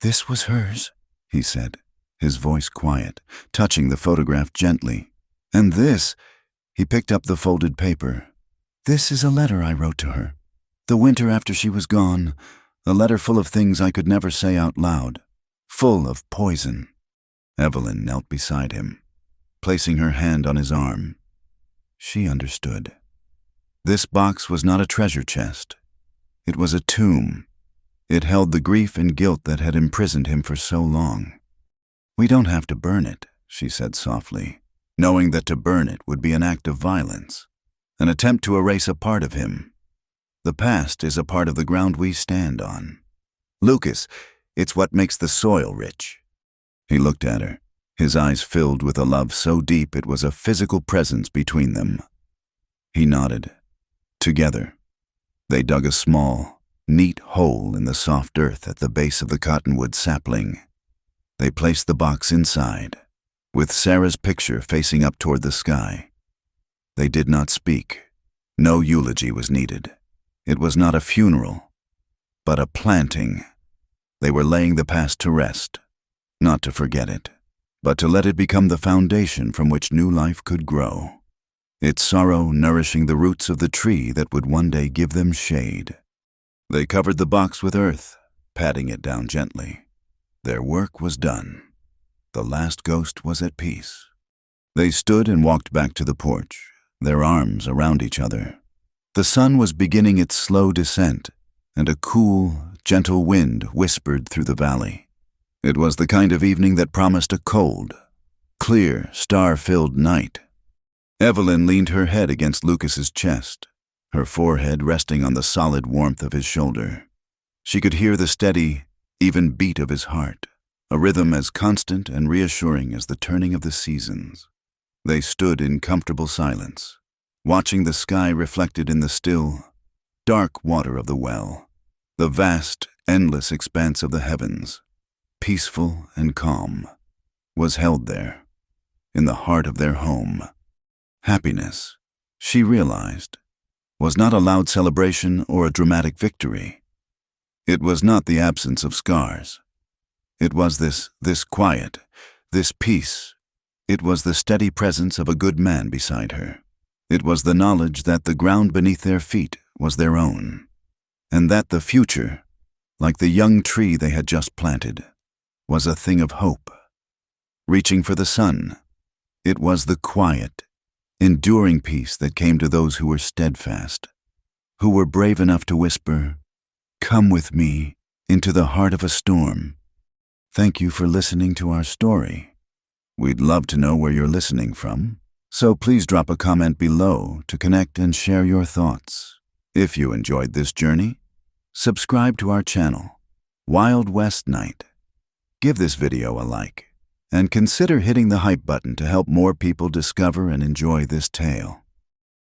"This was hers," he said, his voice quiet, touching the photograph gently. "And this," he picked up the folded paper, "this is a letter I wrote to her. The winter after she was gone, a letter full of things I could never say out loud, full of poison." Evelyn knelt beside him, placing her hand on his arm. She understood. This box was not a treasure chest. It was a tomb. It held the grief and guilt that had imprisoned him for so long. "We don't have to burn it," she said softly, knowing that to burn it would be an act of violence, an attempt to erase a part of him. "The past is a part of the ground we stand on. Lucas, it's what makes the soil rich." He looked at her, his eyes filled with a love so deep it was a physical presence between them. He nodded. Together, they dug a small, neat hole in the soft earth at the base of the cottonwood sapling. They placed the box inside, with Sarah's picture facing up toward the sky. They did not speak. No eulogy was needed. It was not a funeral, but a planting. They were laying the past to rest, not to forget it, but to let it become the foundation from which new life could grow. its sorrow nourishing the roots of the tree that would one day give them shade. They covered the box with earth, patting it down gently. Their work was done. The last ghost was at peace. They stood and walked back to the porch, their arms around each other. The sun was beginning its slow descent, and a cool, gentle wind whispered through the valley. It was the kind of evening that promised a cold, clear, star-filled night. Evelyn leaned her head against Lucas's chest, her forehead resting on the solid warmth of his shoulder. She could hear the steady, even beat of his heart, a rhythm as constant and reassuring as the turning of the seasons. They stood in comfortable silence, watching the sky reflected in the still, dark water of the well, the vast, endless expanse of the heavens, peaceful and calm, was held there, in the heart of their home. Happiness, she realized, was not a loud celebration or a dramatic victory. It was not the absence of scars. It was this quiet, this peace. It was the steady presence of a good man beside her. It was the knowledge that the ground beneath their feet was their own, and that the future, like the young tree they had just planted, was a thing of hope. Reaching for the sun, it was the quiet, enduring peace that came to those who were steadfast, who were brave enough to whisper, "Come with me into the heart of a storm." Thank you for listening to our story. We'd love to know where you're listening from, so please drop a comment below to connect and share your thoughts. If you enjoyed this journey, subscribe to our channel, Wild West Night. Give this video a like, and consider hitting the hype button to help more people discover and enjoy this tale.